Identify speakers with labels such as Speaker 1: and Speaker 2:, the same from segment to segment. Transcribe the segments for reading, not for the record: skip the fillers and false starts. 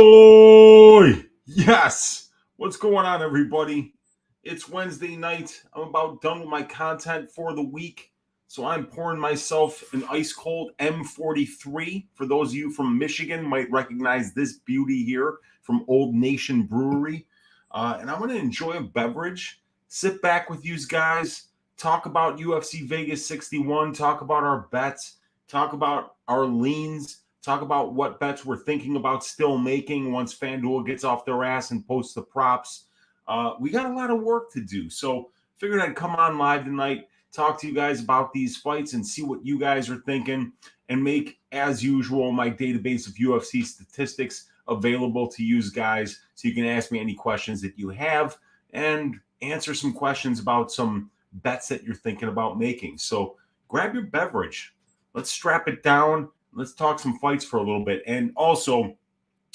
Speaker 1: Oh, yes. What's going on, everybody? It's Wednesday night. I'm about done with my content for the week. So I'm pouring myself an ice cold M43. For those of you from Michigan might recognize this beauty here from Old Nation Brewery. And I'm going to enjoy a beverage, sit back with you guys, talk about UFC Vegas 61, talk about our bets, talk about our leans, talk about what bets we're thinking about still making once FanDuel gets off their ass and posts the props. We got a lot of work to do. So figured I'd come on live tonight, talk to you guys about these fights and see what you guys are thinking and make, as usual, my database of UFC statistics available to you guys so you can ask me any questions that you have and answer some questions about some bets that you're thinking about making. So grab your beverage. Let's strap it down. Let's talk some fights for a little bit. And also,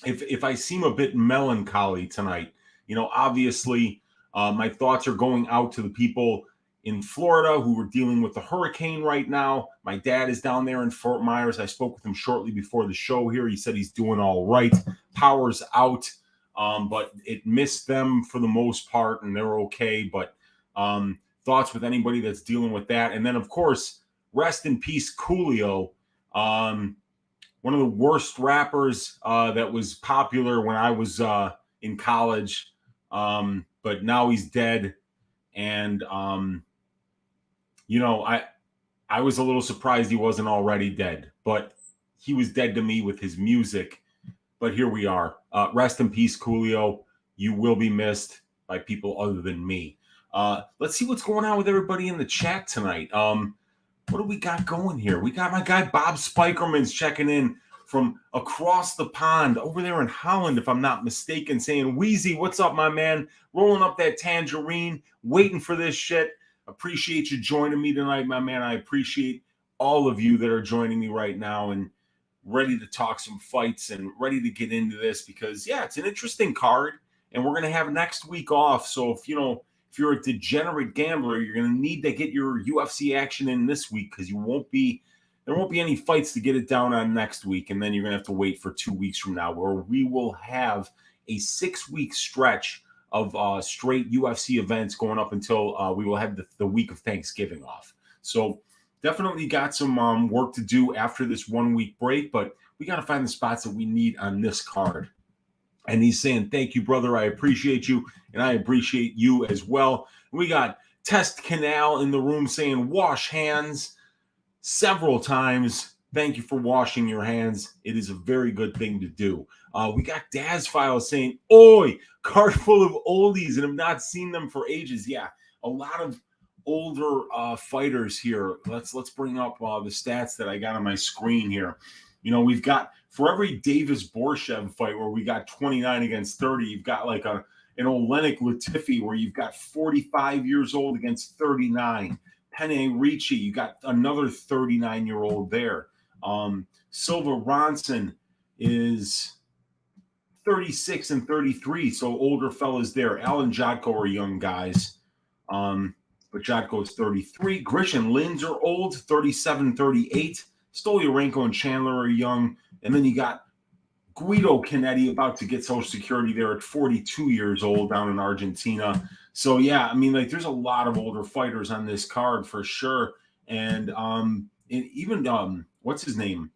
Speaker 1: if I seem a bit melancholy tonight, obviously my thoughts are going out to the people in Florida who are dealing with the hurricane right now. My dad is down there in Fort Myers. I spoke with him shortly before the show here. He said he's doing all right. Power's out, but it missed them for the most part, and they're okay. But thoughts with anybody that's dealing with that. And then, of course, rest in peace, Coolio. One of the worst rappers that was popular when I was in college, but now he's dead. And, I was a little surprised he wasn't already dead, but he was dead to me with his music. But here we are. Rest in peace, Coolio. You will be missed by people other than me. Let's see what's going on with everybody in the chat tonight. What do we got going here? We got my guy Bob Spikerman's checking in from across the pond over there in Holland, if I'm not mistaken, saying, Weezy, what's up, my man? Rolling up that tangerine, waiting for this shit. Appreciate you joining me tonight, my man. I appreciate all of you that are joining me right now and ready to talk some fights and ready to get into this because, yeah, it's an interesting card, and we're going to have next week off. So if you're a degenerate gambler, you're going to need to get your UFC action in this week because there won't be any fights to get it down on next week. And then you're going to have to wait for 2 weeks from now where we will have a 6-week stretch of straight UFC events going up until we will have the week of Thanksgiving off. So definitely got some work to do after this 1 week break, but we got to find the spots that we need on this card. And he's saying, thank you, brother. I appreciate you. And I appreciate you as well. We got Test Canal in the room saying, wash hands several times. Thank you for washing your hands. It is a very good thing to do. We got Daz Files saying, oi, card full of oldies and have not seen them for ages. Yeah, a lot of older fighters here. Let's bring up the stats that I got on my screen here. We've got, for every Davis Borschev fight where we got 29 against 30, you've got like an Olenek Latifi where you've got 45 years old against 39. Penne Ricci, you got another 39-year-old there. Silva Ronson is 36 and 33, so older fellas there. Alan Jotko are young guys, but Jotko is 33. Grisham and Linz are old, 37, 38. Stolyarenko and Chandler are young. And then you got Guido Canetti about to get Social Security there at 42 years old down in Argentina. So, yeah, I mean, there's a lot of older fighters on this card for sure. And even, what's his name?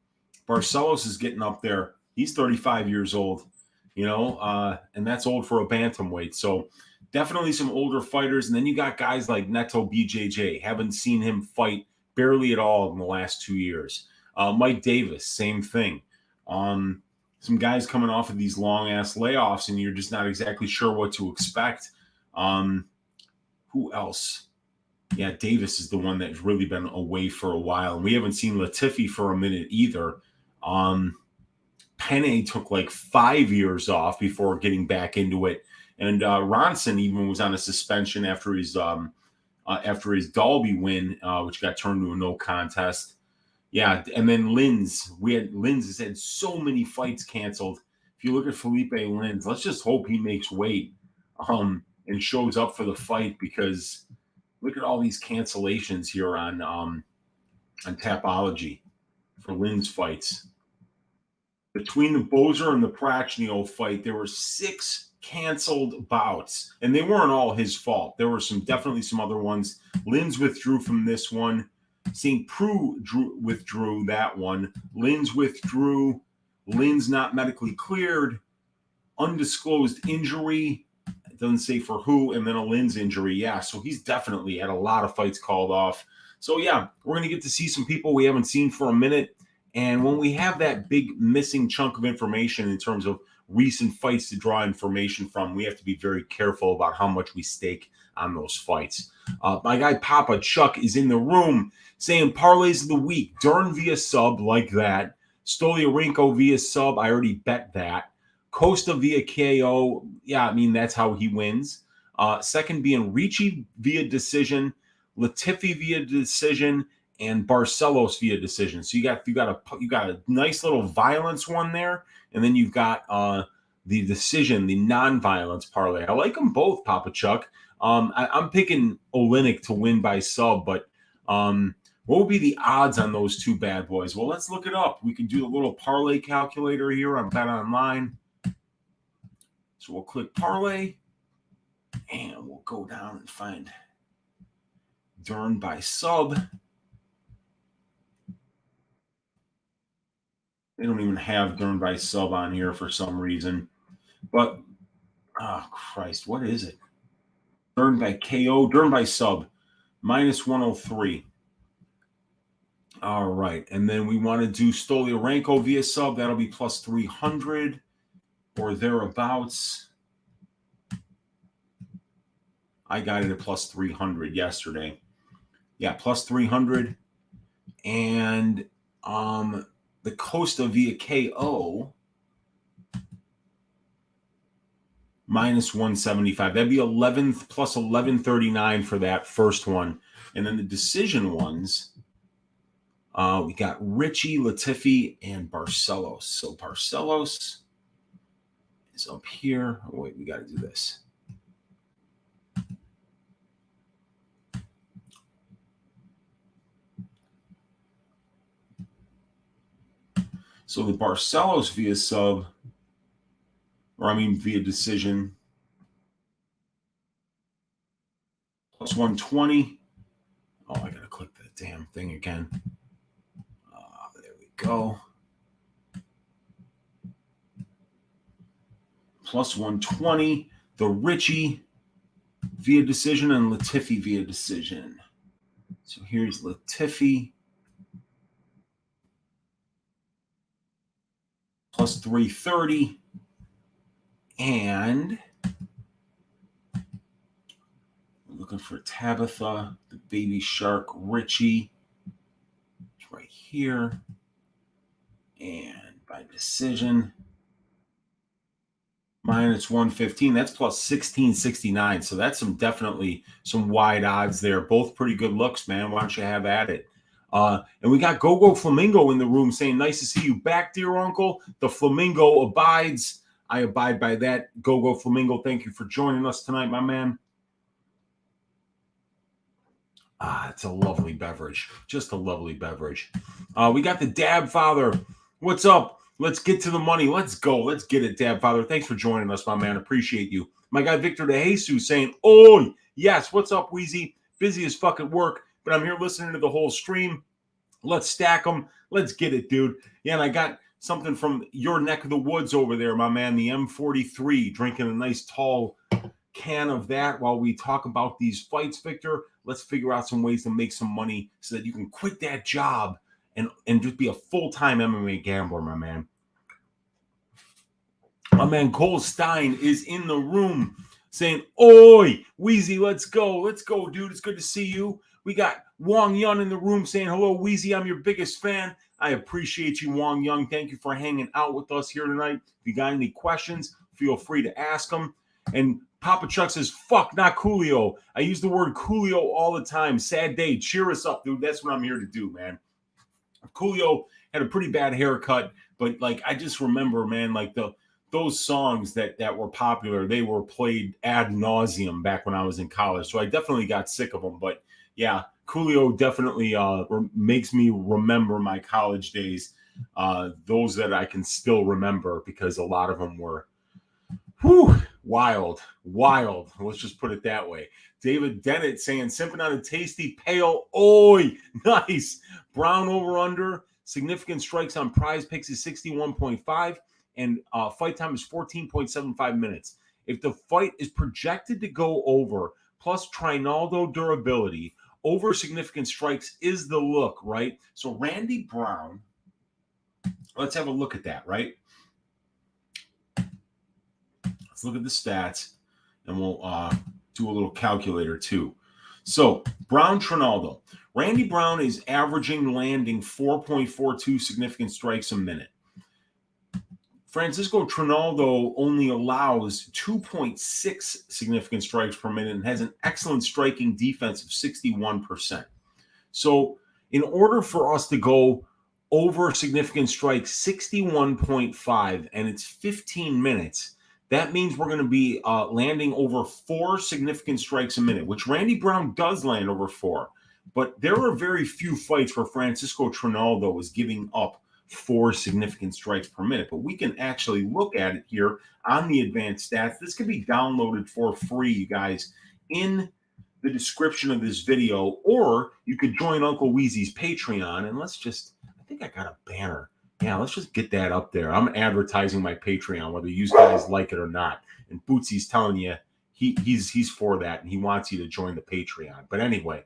Speaker 1: Barcelos is getting up there. He's 35 years old, and that's old for a bantamweight. So definitely some older fighters. And then you got guys like Neto BJJ. Haven't seen him fight barely at all in the last 2 years. Mike Davis, same thing. Some guys coming off of these long-ass layoffs, and you're just not exactly sure what to expect. Who else? Yeah, Davis is the one that's really been away for a while. And we haven't seen Latifi for a minute either. Penne took like 5 years off before getting back into it. And Ronson even was on a suspension after his Dalby win, which got turned into a no contest. Yeah, and then Linz has had so many fights canceled. If you look at Felipe Linz, let's just hope he makes weight and shows up for the fight, because look at all these cancellations here on Tapology for Linz fights. Between the Bozer and the Prachnio fight, there were 6 canceled bouts, and they weren't all his fault. There were definitely some other ones. Linz withdrew from this one. St. Preux withdrew that one. Linz withdrew. Linz not medically cleared. Undisclosed injury. It doesn't say for who, and then a Linz injury. Yeah, so he's definitely had a lot of fights called off. So, yeah, we're going to get to see some people we haven't seen for a minute. And when we have that big missing chunk of information in terms of recent fights to draw information from, we have to be very careful about how much we stake on those fights. My guy Papa Chuck is in the room saying parlays of the week. Dern via sub, like that. Stoliarenko via sub, I already bet that. Costa via KO, yeah, I mean, that's how he wins. Second being Ricci via decision, Latifi via decision, and Barcelos via decision. So you got a nice little violence one there, and then you've got the decision, the non-violence parlay. I like them both, Papa Chuck. I'm picking Oleinik to win by sub, but what would be the odds on those two bad boys? Well, let's look it up. We can do the little parlay calculator here on Bet Online. So we'll click parlay, and we'll go down and find Dern by sub. They don't even have Dern by sub on here for some reason. But, oh, Christ, what is it? Dern by KO, Dern by sub, minus 103. All right. And then we want to do Stoliarenko via sub. That'll be plus 300 or thereabouts. I got it at plus 300 yesterday. Yeah, plus 300. And the Costa via KO, minus 175. That'd be 11th plus 1139 for that first one. And then the decision ones, we got Ricci, Latifi, and Barcelos. So Barcelos is up here. Oh, wait, we got to do this. So the Barcelos via sub, via decision, plus 120. Oh, I got to click that damn thing again. There we go. Plus 120. The Ricci via decision and Latifi via decision. So here's Latifi. Plus 330. And we're looking for Tabitha, the Baby Shark, Ricci. It's right here. And by decision, minus 115. That's plus 1669. So that's definitely some wide odds there. Both pretty good looks, man. Why don't you have at it? And we got Gogo Flamingo in the room saying, nice to see you back, dear uncle. The Flamingo abides. I abide by that. Gogo Flamingo, thank you for joining us tonight, my man. It's a lovely beverage. Just a lovely beverage. We got the Dab Father. What's up? Let's get to the money. Let's go. Let's get it, Dab Father. Thanks for joining us, my man. Appreciate you. My guy Victor De Jesus saying, oh, yes. What's up, Weezy? Busy as fuck at work, but I'm here listening to the whole stream. Let's stack them. Let's get it, dude. Yeah, and I got something from your neck of the woods over there, my man, the M43, drinking a nice tall can of that while we talk about these fights, Victor. Let's figure out some ways to make some money so that you can quit that job and just be a full-time MMA gambler, my man. My man Cole Stein is in the room saying, oi, Weezy, let's go. Let's go, dude. It's good to see you. We got Wong Yun in the room saying, hello, Weezy. I'm your biggest fan. I appreciate you, Wong Yun. Thank you for hanging out with us here tonight. If you got any questions, feel free to ask them. And Papa Chuck says, fuck, not Coolio. I use the word Coolio all the time. Sad day. Cheer us up, dude. That's what I'm here to do, man. Coolio had a pretty bad haircut, but, I just remember, man, those songs that were popular, they were played ad nauseum back when I was in college. So I definitely got sick of them. But, yeah, Coolio definitely makes me remember my college days. those that I can still remember because a lot of them were wild. Let's just put it that way. David Dennett saying, sipping on a tasty pale. Oi, nice. Brown over under. Significant strikes on Prize Picks is 61.5, and fight time is 14.75 minutes. If the fight is projected to go over, plus Trinaldo durability, over significant strikes is the look, right? So Randy Brown, let's have a look at that, right? Let's look at the stats, and we'll do a little calculator too. So Brown Trinaldo. Randy Brown is averaging landing 4.42 significant strikes a minute. Francisco Trinaldo only allows 2.6 significant strikes per minute and has an excellent striking defense of 61%. So in order for us to go over significant strikes 61.5 and it's 15 minutes, that means we're going to be landing over 4 significant strikes a minute, which Randy Brown does land over 4. But there are very few fights where Francisco Trinaldo is giving up 4 significant strikes per minute. But we can actually look at it here on the advanced stats. This can be downloaded for free, you guys, in the description of this video. Or you could join Uncle Weezy's Patreon. And let's just, I think I got a banner. Yeah, let's just get that up there. I'm advertising my Patreon, whether you guys like it or not. And Bootsy's telling you he's for that, and he wants you to join the Patreon. But anyway,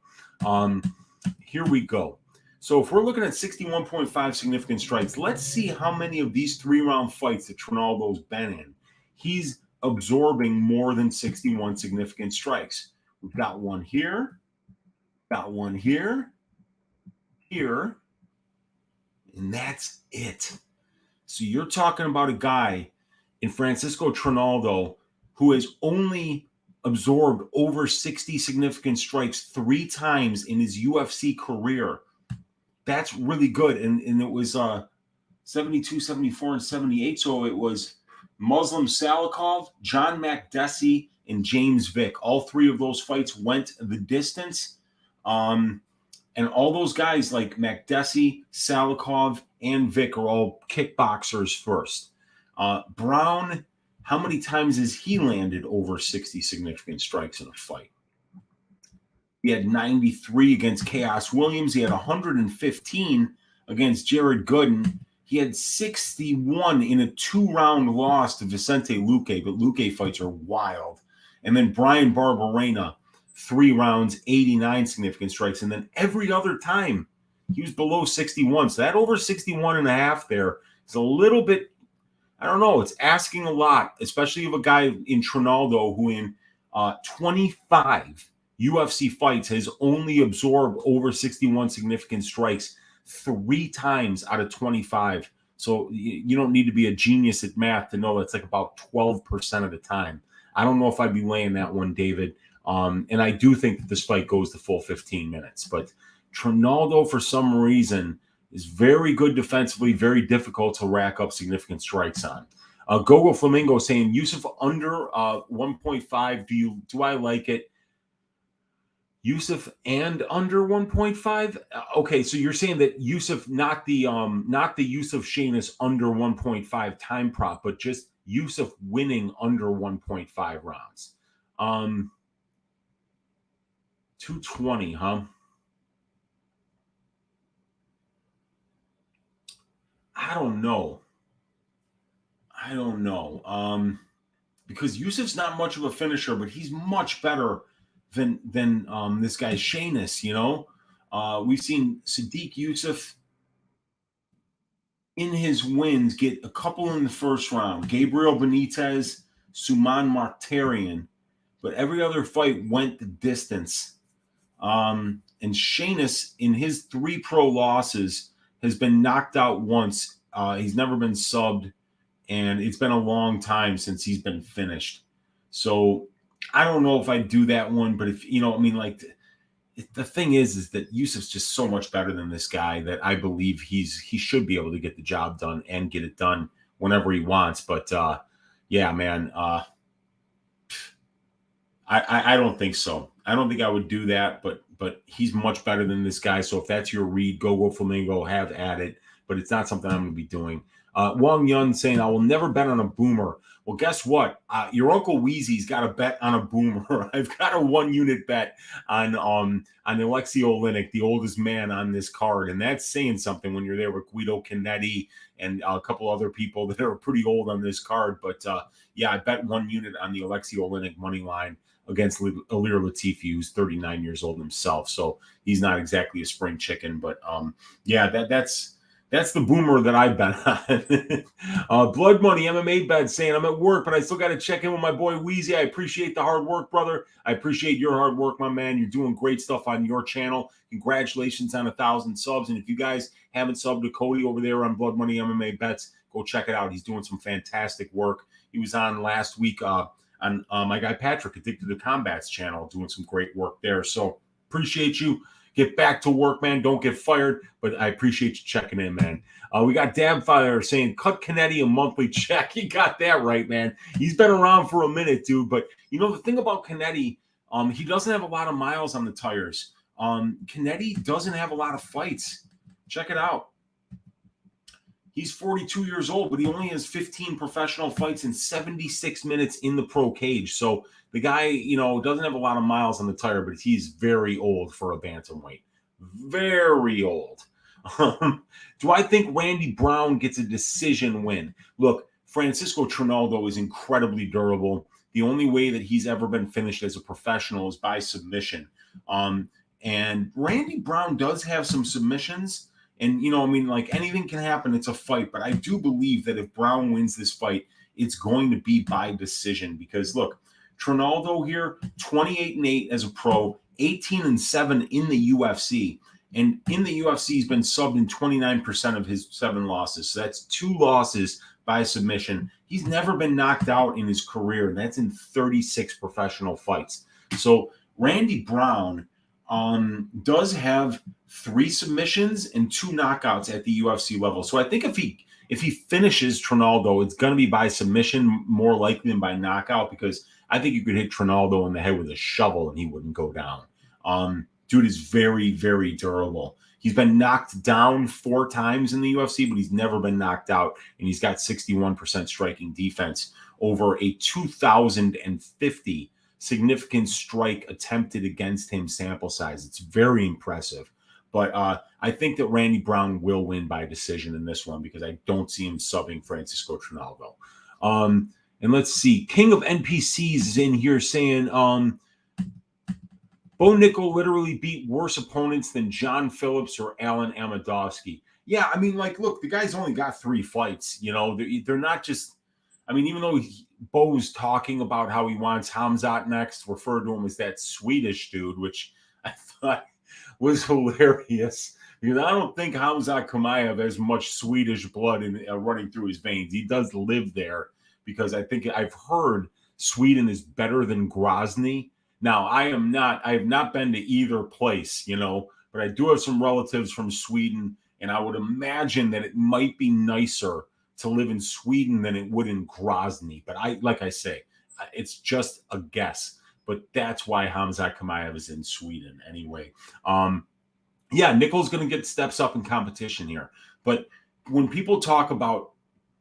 Speaker 1: here we go. So if we're looking at 61.5 significant strikes, let's see how many of these 3-round fights that Trinaldo's been in. He's absorbing more than 61 significant strikes. We've got one here, got one here, and that's it. So you're talking about a guy in Francisco Trinaldo who has only absorbed over 60 significant strikes 3 times in his UFC career. That's really good. And it was 72, 74, and 78. So it was Muslim Salikov, John Makdessi, and James Vick. All 3 of those fights went the distance. And all those guys like Makdessi, Salikov, and Vick are all kickboxers first. Brown, how many times has he landed over 60 significant strikes in a fight? He had 93 against Chaos Williams. He had 115 against Jared Gooden. He had 61 in a 2-round loss to Vicente Luque, but Luque fights are wild. And then Brian Barberena, 3 rounds, 89 significant strikes. And then every other time he was below 61. So that over 61 and a half there is a little bit, I don't know, it's asking a lot, especially of a guy in Trinaldo who in 25 UFC fights has only absorbed over 61 significant strikes 3 times out of 25. So you don't need to be a genius at math to know that's like about 12% of the time. I don't know if I'd be laying that one, David. And I do think that this fight goes the full 15 minutes. But Trinaldo, for some reason, is very good defensively, very difficult to rack up significant strikes on. Gogo Flamingo saying, Yusuf under 1.5. Do I like it? Yusuf and under 1.5. Okay, so you're saying that Yusuf, not the Yusuf Shanis under 1.5 time prop, but just Yusuf winning under 1.5 rounds. 220, huh? I don't know. Because Yusuf's not much of a finisher, but he's much better than this guy Shanis, you know? We've seen Sadiq Yusuf in his wins get a couple in the first round. Gabriel Benitez, Suman Mokhtarian, but every other fight went the distance. And Shanis, in his 3 pro losses, has been knocked out once. He's never been subbed, and it's been a long time since he's been finished. So I don't know if I'd do that one, but if, you know, I mean, like, the thing is that Yusuf's just so much better than this guy that I believe he should be able to get the job done and get it done whenever he wants. But yeah, man, I don't think so. I don't think I would do that, but he's much better than this guy. So if that's your read, Gogo Flamingo, have at it. but it's not something I'm going to be doing. Wang Yun saying, I will never bet on a boomer. Well, guess what? Your Uncle Weezy's got a bet on a boomer. I've got a 1-unit bet on Alexei Oleinik, the oldest man on this card, and that's saying something when you're there with Guido Canetti and a couple other people that are pretty old on this card. But yeah, I bet 1 unit on the Alexei Oleinik money line against Ilir Latifi, who's 39 years old himself. So he's not exactly a spring chicken, but yeah, that's the boomer that I bet on. Blood Money MMA bet saying, I'm at work, but I still got to check in with my boy Weezy. I appreciate the hard work, brother. I appreciate your hard work, my man. You're doing great stuff on your channel. Congratulations on 1,000 subs. And if you guys haven't subbed to Cody over there on Blood Money MMA bets, go check it out. He's doing some fantastic work. He was on last week on my guy Patrick, Addicted to Combat's channel, doing some great work there. So appreciate you. Get back to work, man. Don't get fired, but I appreciate you checking in, man. We got Dabfire saying, cut Canetti a monthly check. He got that right, man. He's been around for a minute, dude. But, you know, the thing about Canetti, he doesn't have a lot of miles on the tires. Canetti doesn't have a lot of fights. Check it out. He's 42 years old, but he only has 15 professional fights in 76 minutes in the pro cage. So the guy, you know, doesn't have a lot of miles on the tire, but he's very old for a bantamweight. Very old. Do I think Randy Brown gets a decision win? Look, Francisco Trinaldo is incredibly durable. The only way that he's ever been finished as a professional is by submission. And Randy Brown does have some submissions. And, you know, I mean, like anything can happen. It's a fight. But I do believe that if Brown wins this fight, it's going to be by decision. Because, look, Trinaldo here, 28-8 as a pro, 18-7 in the UFC. And in the UFC, he's been subbed in 29% of his 7 losses. So that's 2 losses by submission. He's never been knocked out in his career. And that's in 36 professional fights. So Randy Brown does have 3 submissions and 2 knockouts at the UFC level. So I think if he finishes Trinaldo, it's going to be by submission more likely than by knockout, because I think you could hit Trinaldo in the head with a shovel and he wouldn't go down. Dude is very, very durable. He's been knocked down 4 times in the UFC, but he's never been knocked out, and he's got 61% striking defense over a 2,050 significant strike attempted against him sample size. It's very impressive. But I think that Randy Brown will win by decision in this one, because I don't see him subbing Francisco Trinaldo. And let's see. King of NPCs is in here saying, Bo Nickal literally beat worse opponents than John Phillips or Alan Amadovsky. Yeah, I mean, like, look, the guy's only got 3 fights. You know, they're not just, I mean, even though Bo's talking about how he wants Hamzat next, referred to him as that Swedish dude, which I thought was hilarious, because I don't think Hamzat Chimaev has much Swedish blood running through his veins. He does live there, because I think I've heard Sweden is better than Grozny. Now, I have not been to either place, you know, but I do have some relatives from Sweden, and I would imagine that it might be nicer to live in Sweden than it would in Grozny. But like I say, it's just a guess. But that's why Hamzat Chimaev is in Sweden anyway. Yeah, Nickal's going to get steps up in competition here. But when people talk about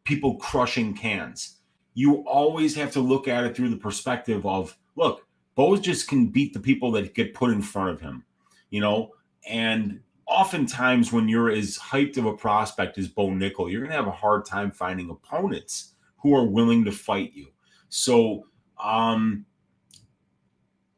Speaker 1: people crushing cans, you always have to look at it through the perspective of, look, Bo just can beat the people that get put in front of him, you know? And oftentimes when you're as hyped of a prospect as Bo Nickal, you're going to have a hard time finding opponents who are willing to fight you. So,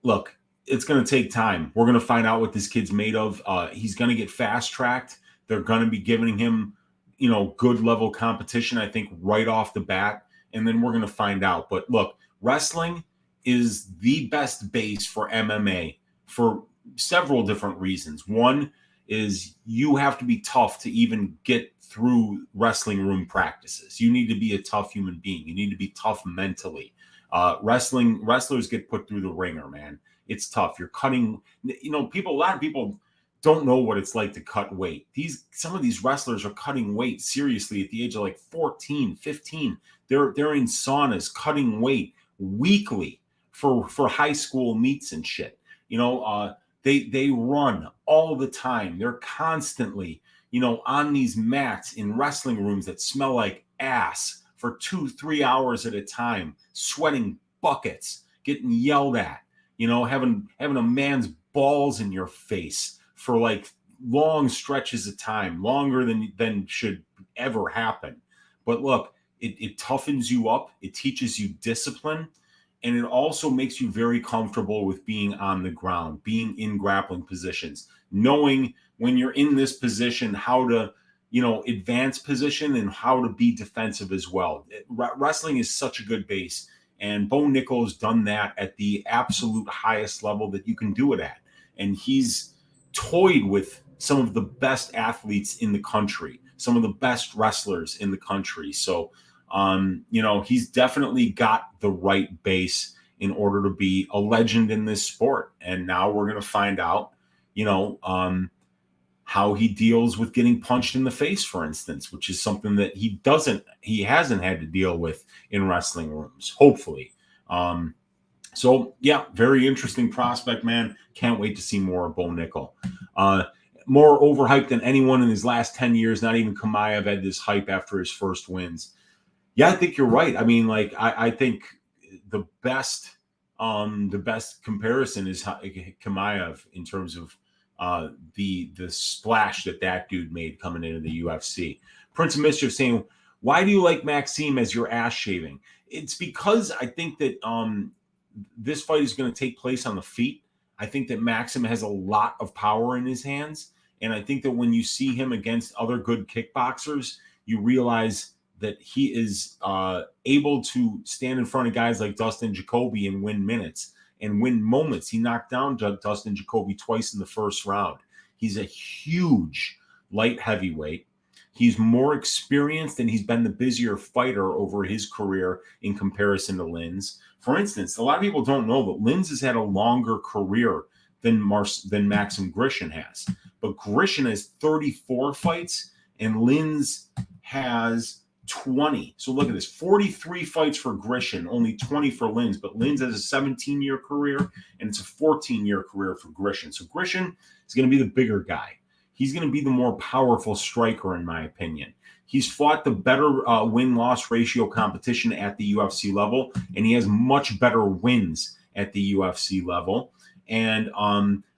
Speaker 1: look, it's going to take time. We're going to find out what this kid's made of. He's going to get fast-tracked. They're going to be giving him, you know, good level competition, I think, right off the bat. And then we're going to find out. But look, wrestling is the best base for MMA for several different reasons. One is you have to be tough to even get through wrestling room practices. You need to be a tough human being. You need to be tough mentally. Wrestlers get put through the ringer, man. It's tough. You're cutting, you know, a lot of people don't know what it's like to cut weight. Some of these wrestlers are cutting weight seriously at the age of like 14, 15. They're in saunas cutting weight weekly for high school meets and shit. You know, they run all the time. They're constantly, on these mats in wrestling rooms that smell like ass for 2-3 hours at a time, sweating buckets, getting yelled at, having a man's balls in your face for like long stretches of time, longer than should ever happen. But look, it toughens you up, it teaches you discipline, and it also makes you very comfortable with being on the ground, being in grappling positions, knowing when you're in this position how to advance position and how to be defensive as well. Wrestling is such a good base, and Bo Nickal has done that at the absolute highest level that you can do it at. And he's toyed with some of the best athletes in the country, some of the best wrestlers in the country. So, he's definitely got the right base in order to be a legend in this sport. And now we're going to find out, how he deals with getting punched in the face, for instance, which is something that he hasn't had to deal with in wrestling rooms, hopefully. So yeah, very interesting prospect, man. Can't wait to see more of Bo Nickal. More overhyped than anyone in his last 10 years. Not even Chimaev had this hype after his first wins. Yeah, I think you're right. I mean, like, I think the best comparison is Chimaev in terms of the splash that dude made coming into the UFC. Prince of Mischief saying, why do you like Maxime as your ass shaving? It's because I think that this fight is going to take place on the feet. I think that Maxim has a lot of power in his hands. And I think that when you see him against other good kickboxers, you realize that he is able to stand in front of guys like Dustin Jacoby and win minutes and win moments. He knocked down Dustin Jacoby twice in the first round. He's a huge light heavyweight. He's more experienced and he's been the busier fighter over his career in comparison to Linz. For instance, a lot of people don't know that Linz has had a longer career than Maxim Grisham has. But Grisham has 34 fights and Linz has 20. So look at this, 43 fights for Grisham, only 20 for Linz. But Linz has a 17-year career and it's a 14-year career for Grisham. So Grisham is going to be the bigger guy. He's going to be the more powerful striker, in my opinion. He's fought the better win-loss ratio competition at the UFC level, and he has much better wins at the UFC level. And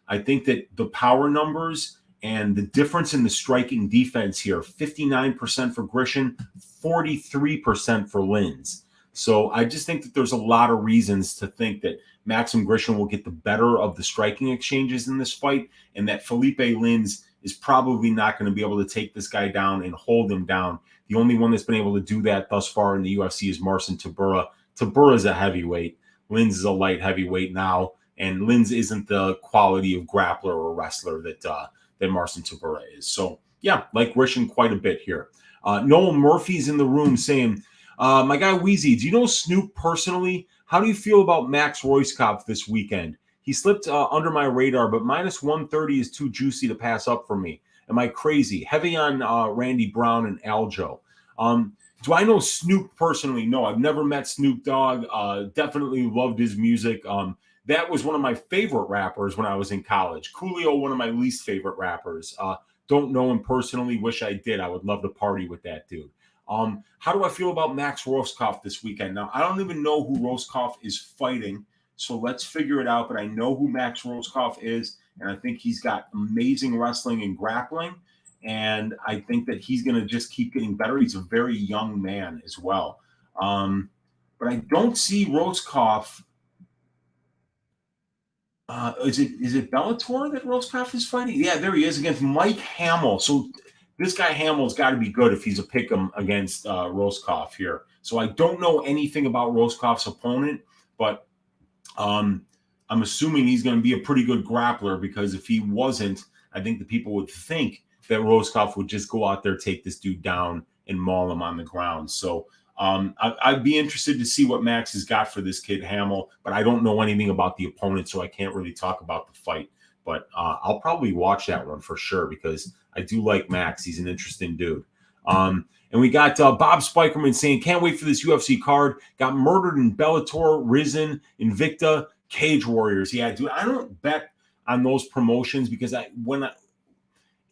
Speaker 1: I think that the power numbers and the difference in the striking defense here, 59% for Grisham, 43% for Linz. So I just think that there's a lot of reasons to think that Maxim Grisham will get the better of the striking exchanges in this fight, and that Felipe Linz is probably not going to be able to take this guy down and hold him down. The only one that's been able to do that thus far in the UFC is Marcin Tybura. Tybura is a heavyweight. Linz is a light heavyweight now, and Linz isn't the quality of grappler or wrestler that Marcin Tybura is. So, yeah, like Grisham quite a bit here. Noel Murphy's in the room saying, my guy Weezy, do you know Snoop personally? How do you feel about Max Royskopf this weekend? He slipped under my radar, but minus 130 is too juicy to pass up for me. Am I crazy? Heavy on Randy Brown and Aljo. Do I know Snoop personally? No, I've never met Snoop Dogg. Definitely loved his music. That was one of my favorite rappers when I was in college. Coolio, one of my least favorite rappers. Don't know him personally. Wish I did. I would love to party with that dude. How do I feel about Max Royskopf this weekend? Now, I don't even know who Royskopf is fighting. So let's figure it out. But I know who Max Royskopf is, and I think he's got amazing wrestling and grappling. And I think that he's going to just keep getting better. He's a very young man as well. But I don't see Royskopf. Is it Bellator that Royskopf is fighting? Yeah, there he is against Mike Hamill. So this guy Hamill's got to be good if he's a pick'em against Royskopf here. So I don't know anything about Royskopf's opponent, but I'm assuming he's going to be a pretty good grappler, because if he wasn't, I think the people would think that Royskopf would just go out there, take this dude down, and maul him on the ground. So I'd be interested to see what Max has got for this kid Hamill, but I don't know anything about the opponent, so I can't really talk about the fight. But I'll probably watch that one for sure, because I do like Max. He's an interesting dude. And we got Bob Spikerman saying, can't wait for this UFC card. Got murdered in Bellator, Risen, Invicta, Cage Warriors. Yeah, dude, I don't bet on those promotions, because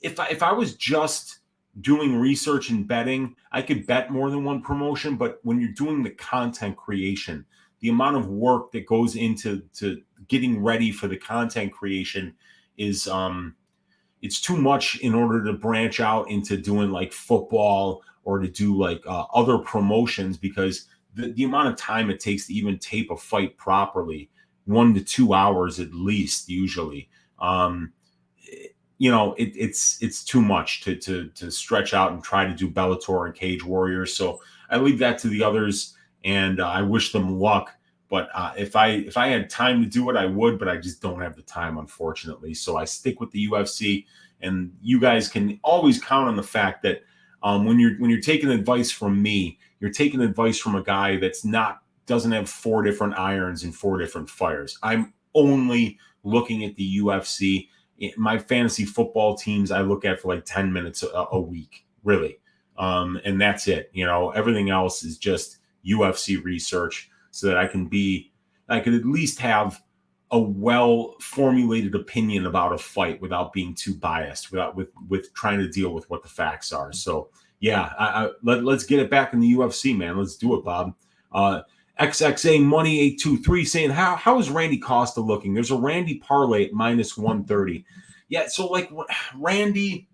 Speaker 1: if I was just doing research and betting, I could bet more than one promotion. But when you're doing the content creation, the amount of work that goes into getting ready for the content creation is it's too much in order to branch out into doing like football or to do like other promotions, because the amount of time it takes to even tape a fight properly, 1 to 2 hours at least, usually. It's too much to stretch out and try to do Bellator and Cage Warriors. So I leave that to the others, and I wish them luck. But if I had time to do it, I would, but I just don't have the time, unfortunately. So I stick with the UFC, and you guys can always count on the fact that when you're taking advice from me, you're taking advice from a guy doesn't have 4 different irons and 4 different fires. I'm only looking at the UFC. My fantasy football teams I look at for like 10 minutes a week, really. And that's it. Everything else is just UFC research, so that I could at least have a well-formulated opinion about a fight without being too biased, with trying to deal with what the facts are. So yeah, let's get it back in the UFC, man. Let's do it, Bob. XXA Money 823 saying, how is Randy Costa looking? There's a Randy parlay at -130. Yeah, so like Randy,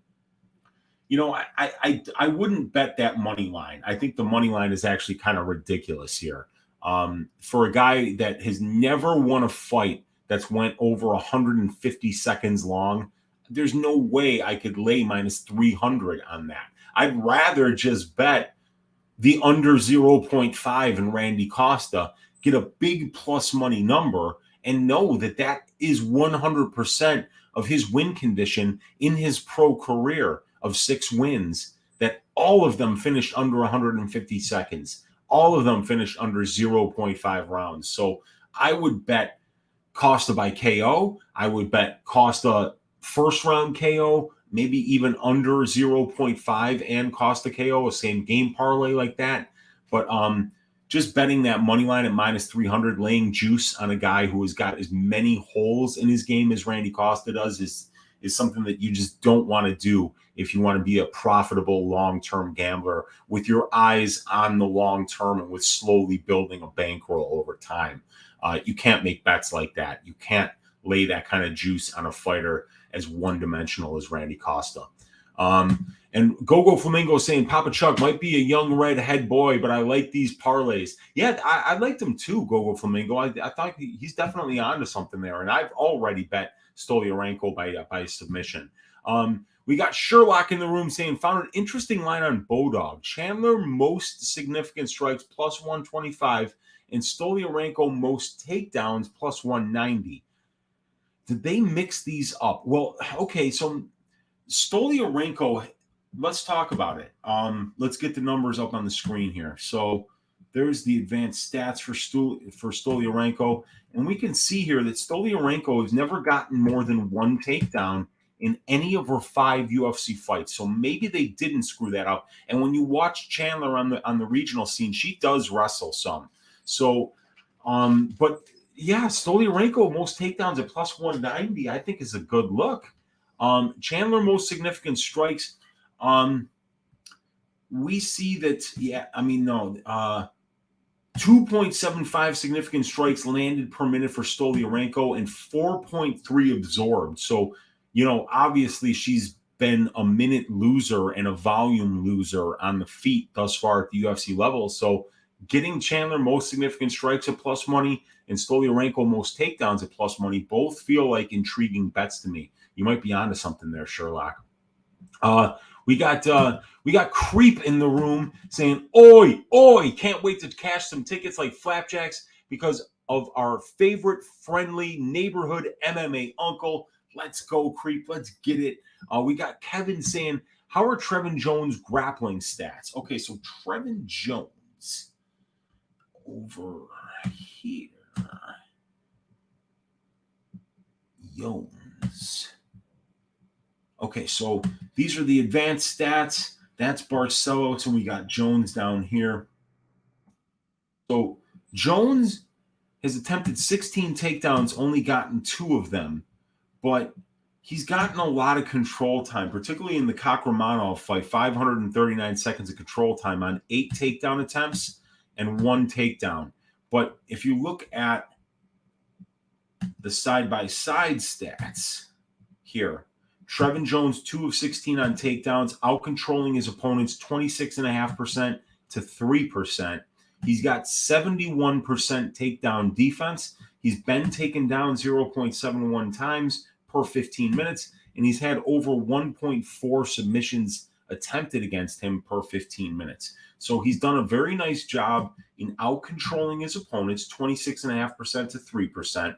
Speaker 1: I wouldn't bet that money line. I think the money line is actually kind of ridiculous here. For a guy that has never won a fight that's went over 150 seconds long, there's no way I could lay -300 on that. I'd rather just bet the under 0.5 in Randy Costa, get a big plus money number, and know that is 100% of his win condition in his pro career of 6 wins, that all of them finished under 150 seconds. All of them finished under 0.5 rounds. So I would bet Costa by KO. I would bet Costa first round KO, maybe even under 0.5 and Costa KO, a same game parlay like that. But just betting that money line at -300, laying juice on a guy who has got as many holes in his game as Randy Costa does is something that you just don't want to do if you want to be a profitable long-term gambler with your eyes on the long term and with slowly building a bankroll over time. You can't make bets like that. You can't lay that kind of juice on a fighter as one-dimensional as Randy Costa. And Gogo Flamingo saying Papa Chuck might be a young redhead boy, but I like these parlays. Yeah, I liked him too, Gogo Flamingo. I thought he's definitely onto something there, and I've already bet Stoliarenko by submission. We got Sherlock in the room saying, found an interesting line on Bodog. Chandler most significant strikes +125, and Stoliarenko most takedowns +190. Did they mix these up? Well, okay, so Stoliarenko, let's talk about it. Let's get the numbers up on the screen here. So there's the advanced stats for Stoliarenko, and we can see here that Stoliarenko has never gotten more than 1 takedown in any of her 5 UFC fights. So maybe they didn't screw that up. And when you watch Chandler on the regional scene, she does wrestle some. So, but yeah, Stoliarenko most takedowns at +190, I think is a good look. Chandler most significant strikes. We see that, 2.75 significant strikes landed per minute for Stoliarenko and 4.3 absorbed. So, obviously she's been a minute loser and a volume loser on the feet thus far at the UFC level. So getting Chandler most significant strikes at plus money and Stoliarenko most takedowns at plus money both feel like intriguing bets to me. You might be onto something there, Sherlock. We got Creep in the room saying, oi, can't wait to cash some tickets like flapjacks because of our favorite friendly neighborhood MMA uncle. Let's go, Creep. Let's get it. We got Kevin saying, how are Trevin Jones' grappling stats? Okay, so Trevin Jones over here. Jones. Okay, so these are the advanced stats. That's Barcelos, and we got Jones down here. So Jones has attempted 16 takedowns, only gotten 2 of them, but he's gotten a lot of control time, particularly in the Kakramanov fight, 539 seconds of control time on 8 takedown attempts and 1 takedown. But if you look at the side-by-side stats here, Trevin Jones, 2 of 16 on takedowns, out-controlling his opponents 26.5% to 3%. He's got 71% takedown defense. He's been taken down 0.71 times per 15 minutes, and he's had over 1.4 submissions attempted against him per 15 minutes. So he's done a very nice job in out-controlling his opponents, 26.5% to 3%.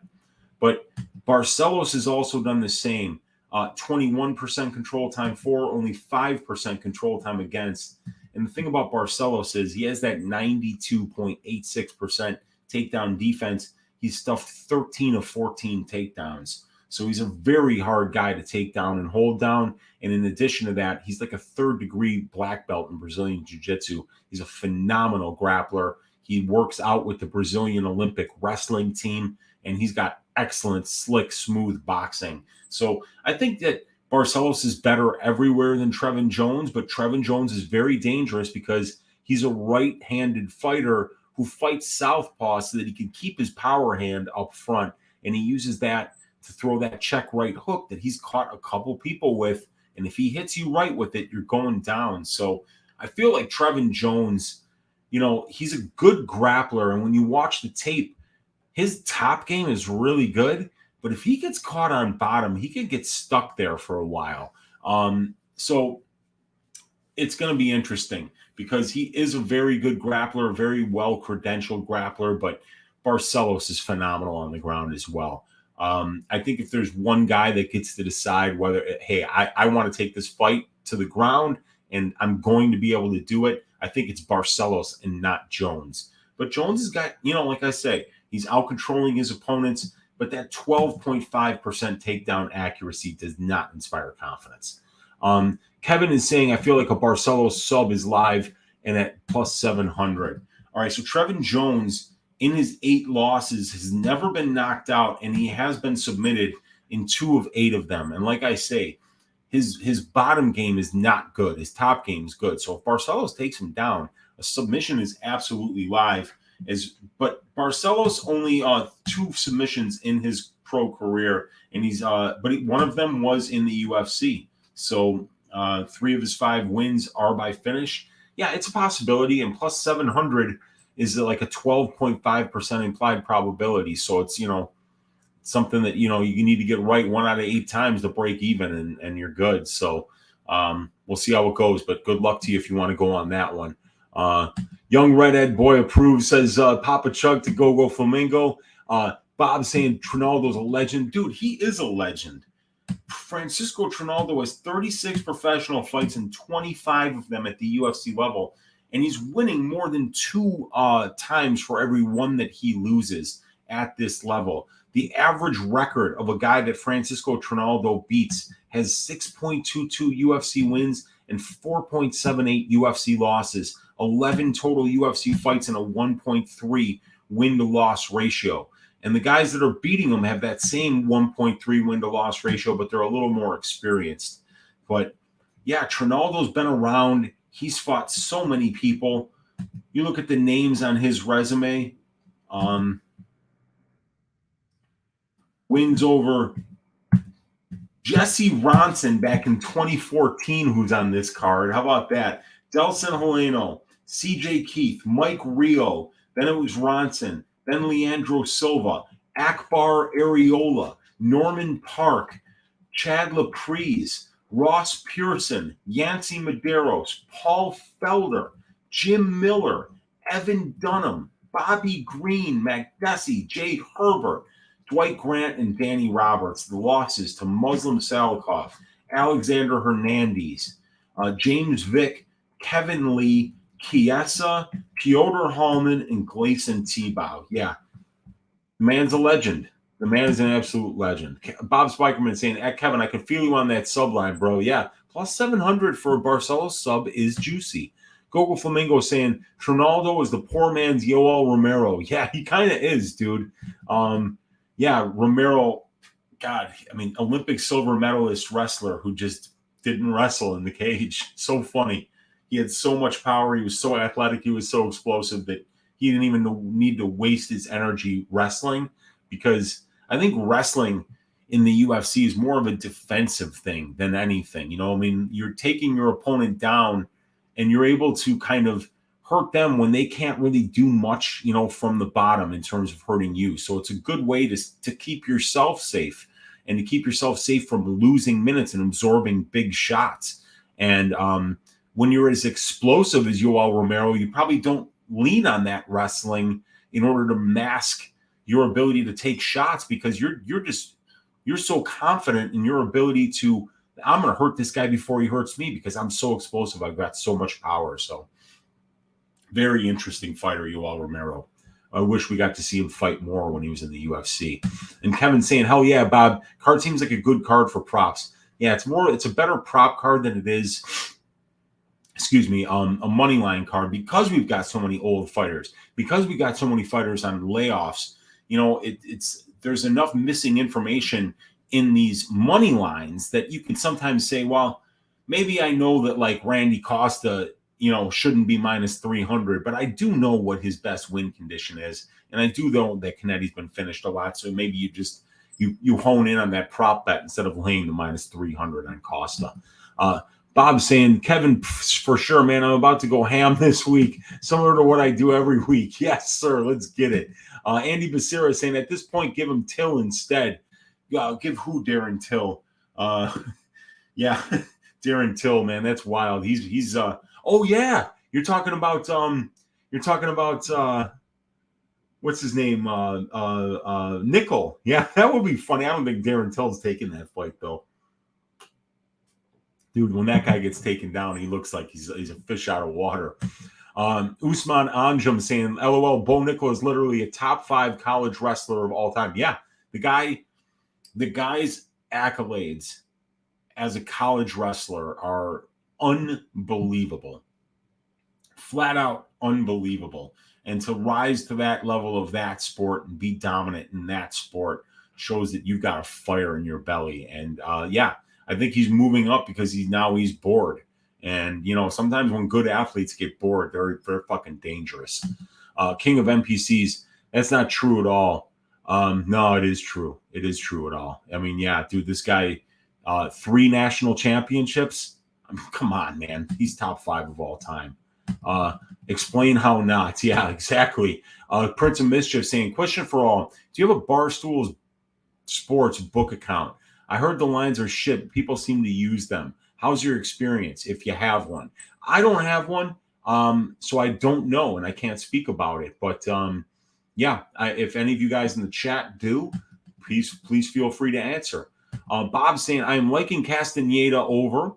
Speaker 1: But Barcelos has also done the same, 21% control time for, only 5% control time against. And the thing about Barcelos is he has that 92.86% takedown defense. He's stuffed 13 of 14 takedowns. So he's a very hard guy to take down and hold down. And in addition to that, he's like a 3rd-degree black belt in Brazilian Jiu-Jitsu. He's a phenomenal grappler. He works out with the Brazilian Olympic wrestling team, and he's got excellent, slick, smooth boxing. So I think that Barcelos is better everywhere than Trevin Jones, but Trevin Jones is very dangerous because he's a right-handed fighter who fights southpaw so that he can keep his power hand up front, and he uses that to throw that check right hook that he's caught a couple people with, and if he hits you right with it, you're going down. So I feel like Trevin Jones, you know, he's a good grappler, and when you watch the tape, his top game is really good, but if he gets caught on bottom, he could get stuck there for a while. So it's going to be interesting because he is a very good grappler, very well-credentialed grappler, but Barcelos is phenomenal on the ground as well. I think if there's one guy that gets to decide whether, hey, I want to take this fight to the ground and I'm going to be able to do it, I think it's Barcelos and not Jones. But Jones has got, you know, like I say, he's out-controlling his opponents, but that 12.5% takedown accuracy does not inspire confidence. Kevin is saying, I feel like a Barcelos sub is live and at plus 700. All right, so Trevin Jones, in his 8 losses, has never been knocked out, and he has been submitted in 2 of 8 of them. And like I say, his bottom game is not good. His top game is good. So if Barcelos takes him down, a submission is absolutely live. But Barcelos only 2 submissions in his pro career, and one of them was in the UFC. So 3 of his 5 wins are by finish. Yeah, it's a possibility, and plus 700 is like a 12.5% implied probability. So it's, you know, something that, you know, you need to get right 1 out of 8 times to break even, and you're good. So we'll see how it goes, but good luck to you if you want to go on that one. Young Redhead Boy approves, says Papa Chug to Go Flamingo. Bob saying Trinaldo's a legend. Dude, he is a legend. Francisco Trinaldo has 36 professional fights and 25 of them at the UFC level, and he's winning more than 2 times for every 1 that he loses at this level. The average record of a guy that Francisco Trinaldo beats has 6.22 UFC wins and 4.78 UFC losses, 11 total UFC fights, and a 1.3 win-to-loss ratio. And the guys that are beating him have that same 1.3 win-to-loss ratio, but they're a little more experienced. But, yeah, Trinaldo's been around. He's fought so many people. You look at the names on his resume. Wins over Jesse Ronson back in 2014, who's on this card. How about that? Delson Heleno, CJ Keith, Mike Rio. Then it was Ronson. Then Leandro Silva, Akbar Areola, Norman Park, Chad Laprise, Ross Pearson, Yancy Medeiros, Paul Felder, Jim Miller, Evan Dunham, Bobby Green, McDessie, Jay Herbert, Dwight Grant, and Danny Roberts. The losses to Muslim Salikov, Alexander Hernandez, James Vick, Kevin Lee, Chiesa, Piotr Hallman, and Gleison Tebow. Yeah, the man's a legend. The man is an absolute legend. Bob Spikerman saying, Kevin, I can feel you on that sub line, bro. Yeah, plus 700 for a Barcelos sub is juicy. Gogo Flamingo saying, Trinaldo is the poor man's Yoel Romero. Yeah, he kind of is, dude. Yeah, Romero God, I mean, Olympic silver medalist wrestler who just didn't wrestle in the cage. So funny. He had so much power. He was so athletic. He was so explosive that he didn't even need to waste his energy wrestling, because I think wrestling in the UFC is more of a defensive thing than anything. You know, I mean, you're taking your opponent down and you're able to kind of hurt them when they can't really do much, you know, from the bottom in terms of hurting you. So it's a good way to keep yourself safe and to keep yourself safe from losing minutes and absorbing big shots. And when you're as explosive as Yoel Romero, you probably don't lean on that wrestling in order to mask your ability to take shots, because you're so confident in your ability to, I'm going to hurt this guy before he hurts me because I'm so explosive. I've got so much power. So very interesting fighter, Yoel Romero. I wish we got to see him fight more when he was in the UFC. And Kevin saying, hell yeah, Bob, card seems like a good card for props. Yeah, it's a better prop card than it is, a money line card, because we've got so many old fighters, because we got so many fighters on layoffs. You know, there's enough missing information in these money lines that you can sometimes say, well, maybe I know that like Randy Costa, you know, shouldn't be minus 300, but I do know what his best win condition is. And I do know that Canetti's been finished a lot. So maybe you hone in on that prop bet instead of laying the minus 300 on Costa. Bob saying, Kevin, for sure, man, I'm about to go ham this week, similar to what I do every week. Yes, sir. Let's get it. Andy Becerra saying, at this point, give him Till instead. Give who Darren Till? Yeah, Darren Till, man, that's wild. He's oh yeah, you're talking about what's his name? Nickal. Yeah, that would be funny. I don't think Darren Till's taking that fight though. Dude, when that guy gets taken down, he looks like he's a fish out of water. Usman Anjum saying, LOL, Bo Nickal is literally a top 5 college wrestler of all time. Yeah, the guy's accolades as a college wrestler are unbelievable. Flat out unbelievable. And to rise to that level of that sport and be dominant in that sport shows that you've got a fire in your belly. And yeah, I think he's moving up because he's bored. And, you know, sometimes when good athletes get bored, they're fucking dangerous. King of NPCs, that's not true at all. No, it is true. It is true at all. I mean, yeah, dude, this guy, 3 national championships. I mean, come on, man. He's top 5 of all time. Explain how not. Yeah, exactly. Prince of Mischief saying, question for all. Do you have a Barstool Sports book account? I heard the lines are shit. People seem to use them. How's your experience if you have one? I don't have one, so I don't know, and I can't speak about it. But yeah, if any of you guys in the chat do, please feel free to answer. Bob's saying, I am liking Castaneda over.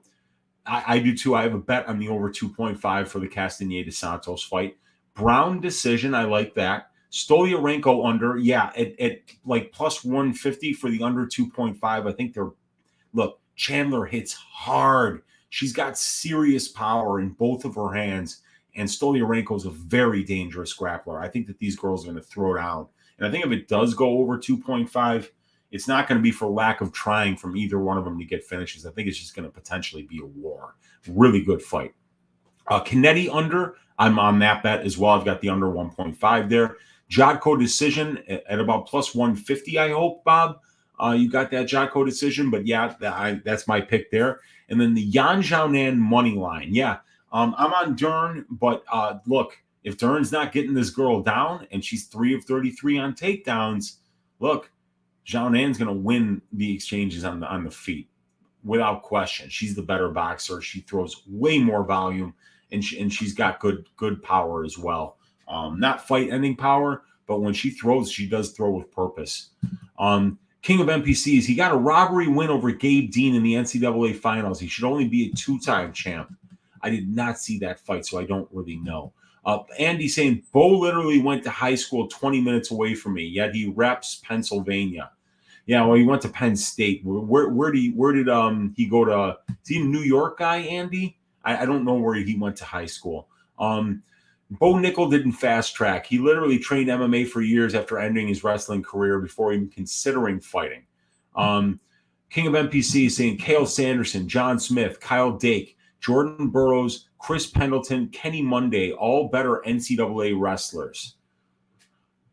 Speaker 1: I do too. I have a bet on the over 2.5 for the Castaneda-Santos fight. Brown decision, I like that. Stoliarenko under, yeah, at like plus 150 for the under 2.5. I think look, Chandler hits hard. She's got serious power in both of her hands, and Stoliarenko is a very dangerous grappler. I think that these girls are going to throw down. And I think if it does go over 2.5, it's not going to be for lack of trying from either one of them to get finishes. I think it's just going to potentially be a war. Really good fight. Canetti under, I'm on that bet as well. I've got the under 1.5 there. Jotko decision at about plus 150, I hope, Bob. You got that Jotko decision, but yeah, that's my pick there. And then the Yan Xiaonan money line. Yeah, I'm on Dern, but look, if Dern's not getting this girl down and she's 3 of 33 on takedowns, look, Xiaonan's going to win the exchanges on the feet without question. She's the better boxer. She throws way more volume, and she's got good power as well. Not fight-ending power, but when she throws, she does throw with purpose. King of NPCs, he got a robbery win over Gabe Dean in the NCAA finals. He should only be a 2-time champ. I did not see that fight, so I don't really know. Andy saying, Bo literally went to high school 20 minutes away from me, yet he reps Pennsylvania. Yeah, well, he went to Penn State. Where did he go to? Is he a New York guy, Andy? I don't know where he went to high school. Bo Nickal didn't fast track. He literally trained MMA for years after ending his wrestling career before even considering fighting. King of NPC is saying Kale Sanderson, John Smith, Kyle Dake, Jordan Burroughs, Chris Pendleton, Kenny Monday, all better NCAA wrestlers.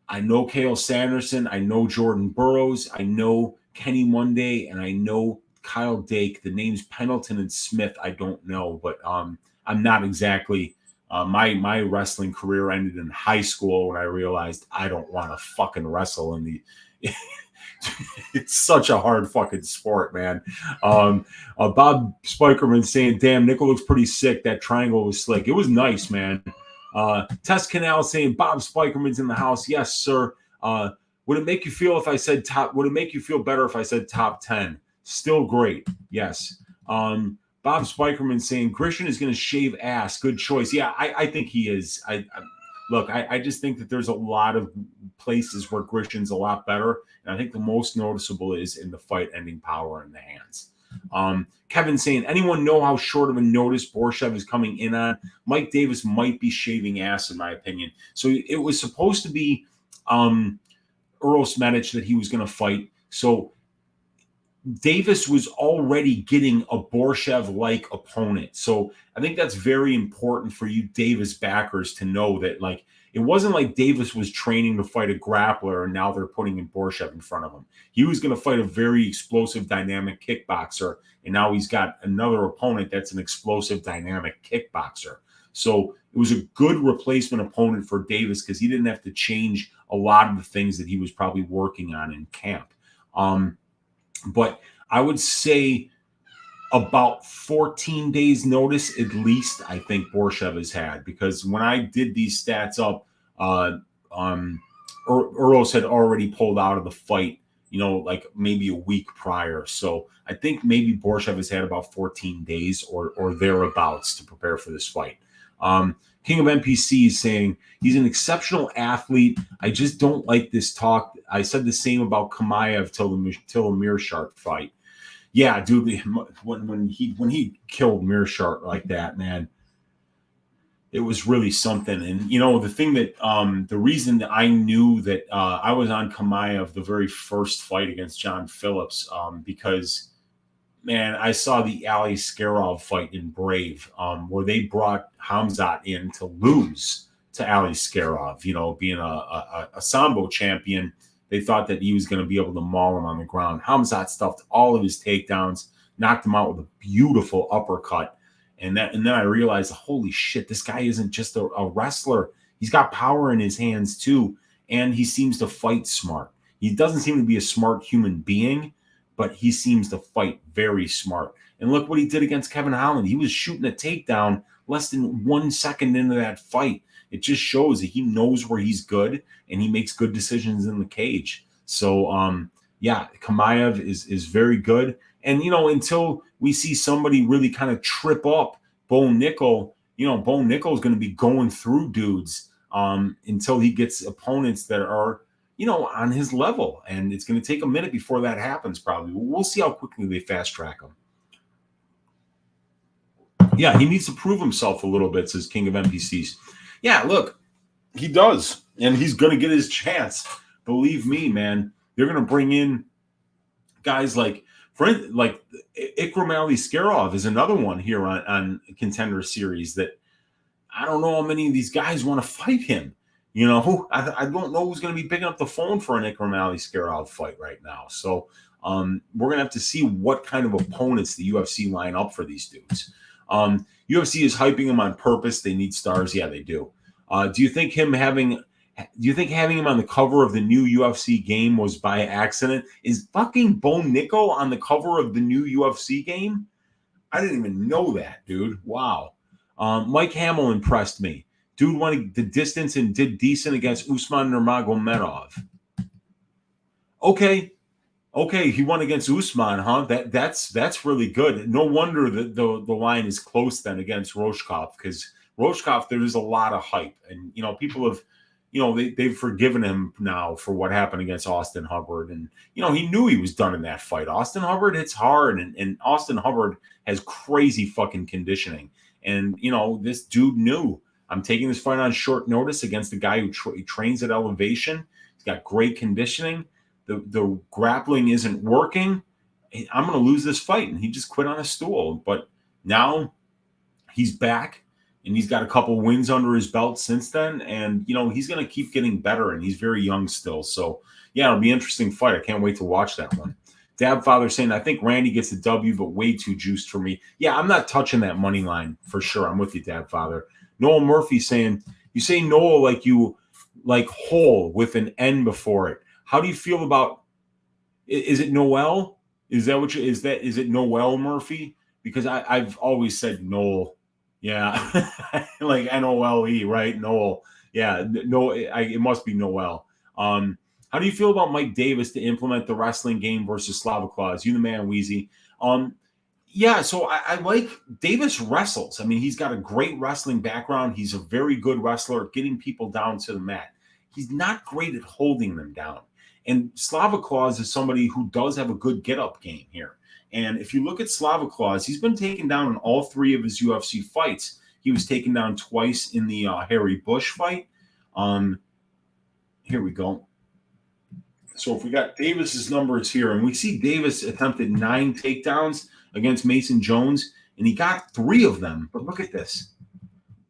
Speaker 1: I know Kale Sanderson. I know Jordan Burroughs. I know Kenny Monday, and I know Kyle Dake. The names Pendleton and Smith I don't know, but I'm not exactly. My wrestling career ended in high school when I realized I don't want to fucking wrestle in the. It's such a hard fucking sport, man. Bob Spikerman saying, "Damn, Nickal looks pretty sick. That triangle was slick. It was nice, man." Test Canal saying, "Bob Spikerman's in the house." Yes, sir. Would it make you feel if I said top? Would it make you feel better if I said top 10? Still great. Yes. Bob Spikerman saying Grisham is going to shave ass. Good choice. Yeah, I think he is. Look, I just think that there's a lot of places where Grisham's a lot better. And I think the most noticeable is in the fight ending power in the hands. Kevin saying, anyone know how short of a notice Borschev is coming in on? Mike Davis might be shaving ass, in my opinion. So it was supposed to be Earl Smedich that he was going to fight. So Davis was already getting a Borschev-like opponent. So I think that's very important for you Davis backers to know that, like, it wasn't like Davis was training to fight a grappler and now they're putting in Borschev in front of him. He was going to fight a very explosive, dynamic kickboxer, and now he's got another opponent that's an explosive, dynamic kickboxer. So it was a good replacement opponent for Davis because he didn't have to change a lot of the things that he was probably working on in camp. But I would say about 14 days notice at least I think Borschev has had, because when I did these stats up, Earls had already pulled out of the fight, like maybe a week prior. So I think maybe Borschev has had about 14 days or thereabouts to prepare for this fight. King of NPC is saying he's an exceptional athlete. I just don't like this talk. I said the same about Kamaev till the Mearshart fight. Yeah, dude, when he killed Mearshart like that, man, it was really something. And the thing that the reason that I knew that I was on Kamaev the very first fight against John Phillips, because man, I saw the Ali Skarov fight in Brave, where they brought Hamzat in to lose to Ali Skarov. Being a Sambo champion, they thought that he was going to be able to maul him on the ground. Hamzat stuffed all of his takedowns, knocked him out with a beautiful uppercut. And then I realized, holy shit, this guy isn't just a wrestler. He's got power in his hands too, and he seems to fight smart. He doesn't seem to be a smart human being, but he seems to fight very smart. And look what he did against Kevin Holland. He was shooting a takedown less than 1 second into that fight. It just shows that he knows where he's good and he makes good decisions in the cage. So, Kamaev is very good. And, until we see somebody really kind of trip up Bo Nickal, Bo Nickal is going to be going through dudes until he gets opponents that are, on his level. And it's going to take a minute before that happens, probably. We'll see how quickly they fast track him. Yeah, he needs to prove himself a little bit, says King of NPCs. Yeah, look, he does. And he's going to get his chance. Believe me, man. They're going to bring in guys like Ikram Ali Skarov is another one here on Contender Series that I don't know how many of these guys want to fight him. I don't know who's going to be picking up the phone for an Ikram Ali Skarov fight right now. So we're going to have to see what kind of opponents the UFC line up for these dudes. UFC is hyping him on purpose. They need stars. Yeah, they do. Do you think having him on the cover of the new UFC game was by accident? Is fucking Bo Nickal on the cover of the new UFC game? I didn't even know that, dude. Wow. Mike Hamill impressed me. Dude went the distance and did decent against Usman Nurmagomedov. Okay, he won against Usman, huh? That's really good. No wonder that the line is close then against Roshkov, because Roshkov, there's a lot of hype, and people have, they've forgiven him now for what happened against Austin Hubbard, and he knew he was done in that fight. Austin Hubbard hits hard, and Austin Hubbard has crazy fucking conditioning, and this dude knew, I'm taking this fight on short notice against a guy who trains at elevation. He's got great conditioning. the grappling isn't working. I'm going to lose this fight. And he just quit on a stool. But now he's back, and he's got a couple wins under his belt since then. And, he's going to keep getting better, and he's very young still. So, yeah, it'll be an interesting fight. I can't wait to watch that one. Dab Father saying, I think Randy gets a W, but way too juiced for me. Yeah, I'm not touching that money line for sure. I'm with you, Dab Father. Noel Murphy saying, you say Noel like you like whole with an N before it. How do you feel about, is it Noel? Is that what is it Noel Murphy? Because I've always said Noel. Yeah, like Nole, right? Noel. Yeah, no, it must be Noel. How do you feel about Mike Davis to implement the wrestling game versus Slava Claus? You the man, Weezy. Yeah, so I like Davis wrestles. I mean, he's got a great wrestling background. He's a very good wrestler at getting people down to the mat. He's not great at holding them down. And Slava Claus is somebody who does have a good get-up game here. And if you look at Slava Claus, he's been taken down in all 3 of his UFC fights. He was taken down twice in the Harry Bush fight. Here we go. So if we got Davis's numbers here, and we see Davis attempted 9 takedowns against Mason Jones, and he got 3 of them. But look at this.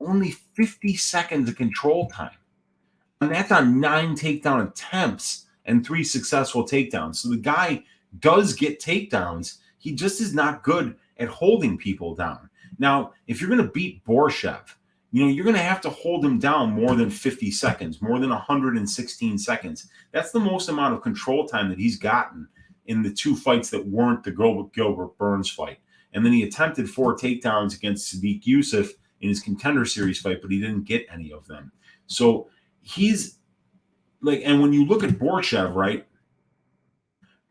Speaker 1: Only 50 seconds of control time. And that's on 9 takedown attempts and 3 successful takedowns. So the guy does get takedowns. He just is not good at holding people down. Now, if you're going to beat Borschev, you're going to have to hold him down more than 50 seconds, more than 116 seconds. That's the most amount of control time that he's gotten in the 2 fights that weren't the Gilbert Burns fight. And then he attempted 4 takedowns against Sadiq Youssef in his Contender Series fight, but he didn't get any of them. So he's like, and when you look at Borschev, right?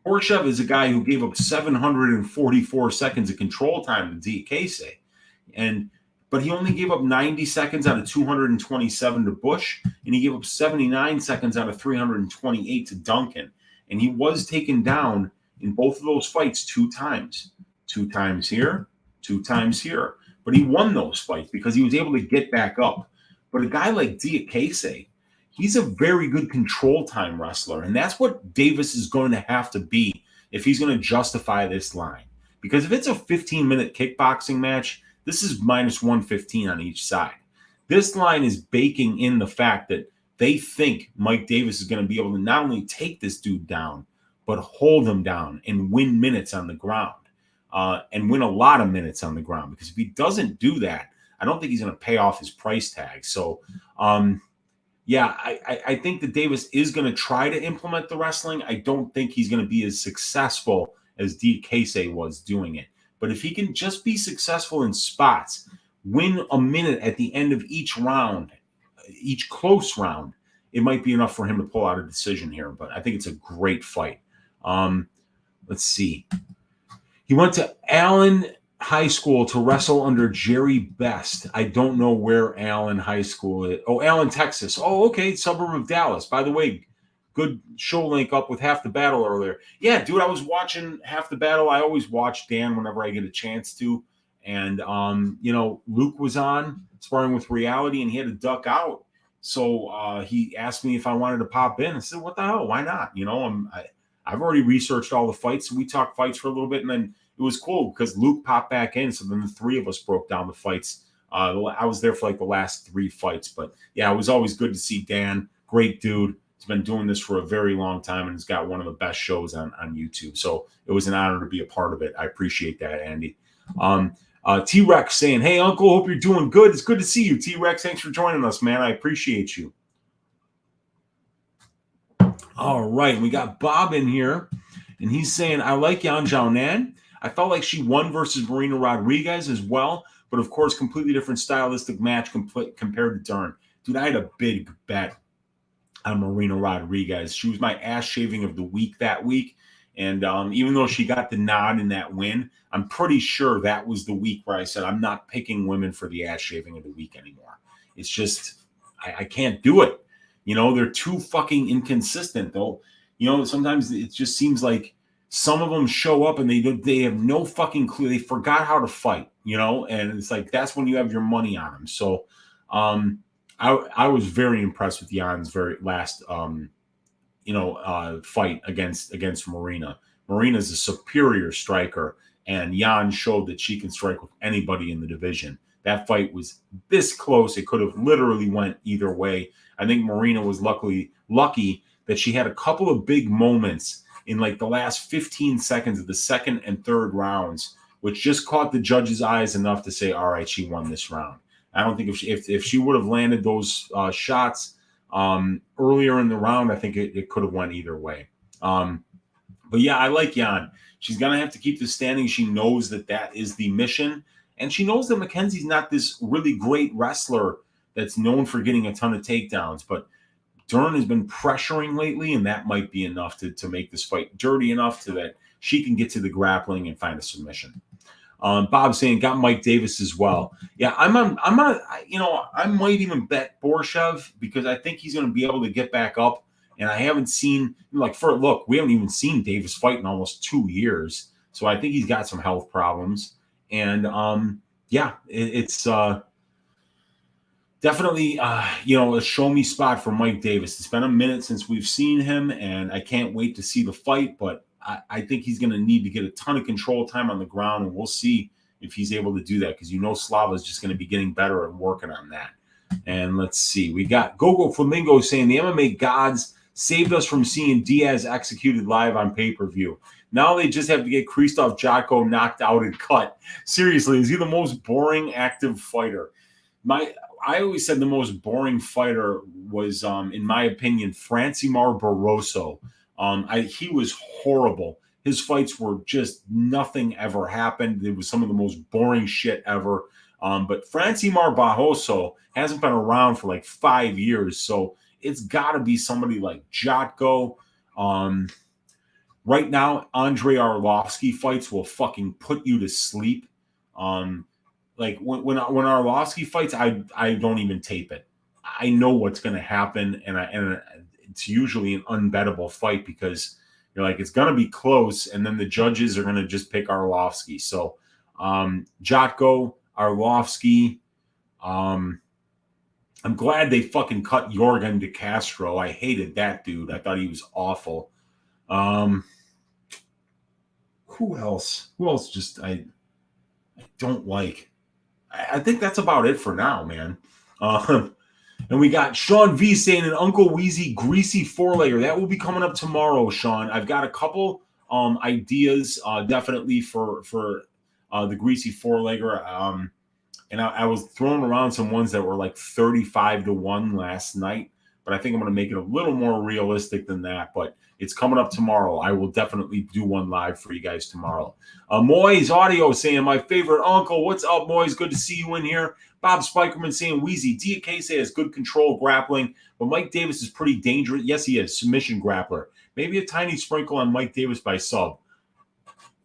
Speaker 1: Borschev is a guy who gave up 744 seconds of control time to DKC. But he only gave up 90 seconds out of 227 to Bush, and he gave up 79 seconds out of 328 to Duncan. And he was taken down in both of those fights 2 times. 2 times here, 2 times here. But he won those fights because he was able to get back up. But a guy like Diakese, he's a very good control time wrestler. And that's what Davis is going to have to be if he's going to justify this line. Because if it's a 15-minute kickboxing match, this is minus 115 on each side. This line is baking in the fact that they think Mike Davis is going to be able to not only take this dude down, but hold him down and win minutes on the ground, and win a lot of minutes on the ground. Because if he doesn't do that, I don't think he's going to pay off his price tag. So, yeah, I think that Davis is going to try to implement the wrestling. I don't think he's going to be as successful as DKC was doing it. But if he can just be successful in spots, win a minute at the end of each round, each close round, it might be enough for him to pull out a decision here. But I think it's a great fight. Let's see. He went to Allen High School to wrestle under Jerry Best. I don't know where Allen High School is. Oh, Allen, Texas. Oh, okay. Suburb of Dallas. By the way, good show link up with Half the Battle earlier. Yeah, dude, I was watching Half the Battle. I always watch Dan whenever I get a chance to. And, Luke was on sparring with Reality, and he had to duck out. So he asked me if I wanted to pop in. I said, what the hell? Why not? I've already researched all the fights. So we talked fights for a little bit, and then it was cool because Luke popped back in. So then the 3 of us broke down the fights. I was there for like the last 3 fights. But, yeah, it was always good to see Dan. Great dude. He's been doing this for a very long time, and he's got one of the best shows on YouTube. So it was an honor to be a part of it. I appreciate that, Andy. T-Rex saying, hey, Uncle, hope you're doing good. It's good to see you, T-Rex. Thanks for joining us, man. I appreciate you. All right. We got Bob in here, and he's saying, I like Xiaonan. I felt like she won versus Marina Rodriguez as well, but, of course, completely different stylistic match compared to Dern. Dude, I had a big bet on Marina Rodriguez. She was my ass shaving of the week that week. And even though she got the nod in that win, I'm pretty sure that was the week where I said, I'm not picking women for the ass shaving of the week anymore. It's just, I can't do it. They're too fucking inconsistent, though. Sometimes it just seems like some of them show up and they have no fucking clue. They forgot how to fight, and it's like, that's when you have your money on them. So, I was very impressed with Jan's very last fight against Marina. Marina's a superior striker, and Jan showed that she can strike with anybody in the division. That fight was this close. It could have literally went either way. I think Marina was lucky that she had a couple of big moments in like the last 15 seconds of the second and third rounds, which just caught the judge's eyes enough to say, all right, she won this round. I don't think if she would have landed those shots earlier in the round, I think it could have went either way. But yeah, I like Jan. She's going to have to keep the standing. She knows that is the mission. And she knows that Mackenzie's not this really great wrestler that's known for getting a ton of takedowns. But Dern has been pressuring lately, and that might be enough to make this fight dirty enough so that she can get to the grappling and find a submission. Bob saying got Mike Davis as well. Yeah, I might even bet Borschev because I think he's going to be able to get back up. And I haven't seen we haven't even seen Davis fight in almost 2 years. So I think he's got some health problems. And it's definitely a show me spot for Mike Davis. It's been a minute since we've seen him, and I can't wait to see the fight, but I think he's going to need to get a ton of control time on the ground, and we'll see if he's able to do that because Slava is just going to be getting better and working on that. And let's see. We got Gogo Flamingo saying the MMA gods saved us from seeing Diaz executed live on pay-per-view. Now they just have to get Krzysztof Jotko knocked out and cut. Seriously, is he the most boring active fighter? I always said the most boring fighter was, in my opinion, Francimar Barroso. He was horrible. His fights were just nothing ever happened. It was some of the most boring shit ever. But Francimar Barroso hasn't been around for like 5 years, so it's got to be somebody like Jotko. Right now, Andrei Arlovsky fights will fucking put you to sleep. Like when Arlovsky fights, I don't even tape it. I know what's going to happen, and it's usually an unbettable fight because you're like it's going to be close, and then the judges are going to just pick Arlovsky. So Jotko, Arlovsky. I'm glad they fucking cut Yorgan de Castro. I hated that dude. I thought he was awful. Who else? Just I don't like. I think that's about it for now, man. And we got Sean V saying an Uncle Weezy greasy four-legger. That will be coming up tomorrow, Sean. I've got a couple ideas definitely for the greasy four-legger. And I was throwing around some ones that were like 35-1 last night, but I think I'm going to make it a little more realistic than that. But it's coming up tomorrow. I will definitely do one live for you guys tomorrow. Moy's Audio saying, my favorite uncle. What's up, Moy's? Good to see you in here. Bob Spikerman saying, Weezy, Diakese has good control grappling, but Mike Davis is pretty dangerous. Yes, he is. Submission grappler. Maybe a tiny sprinkle on Mike Davis by sub.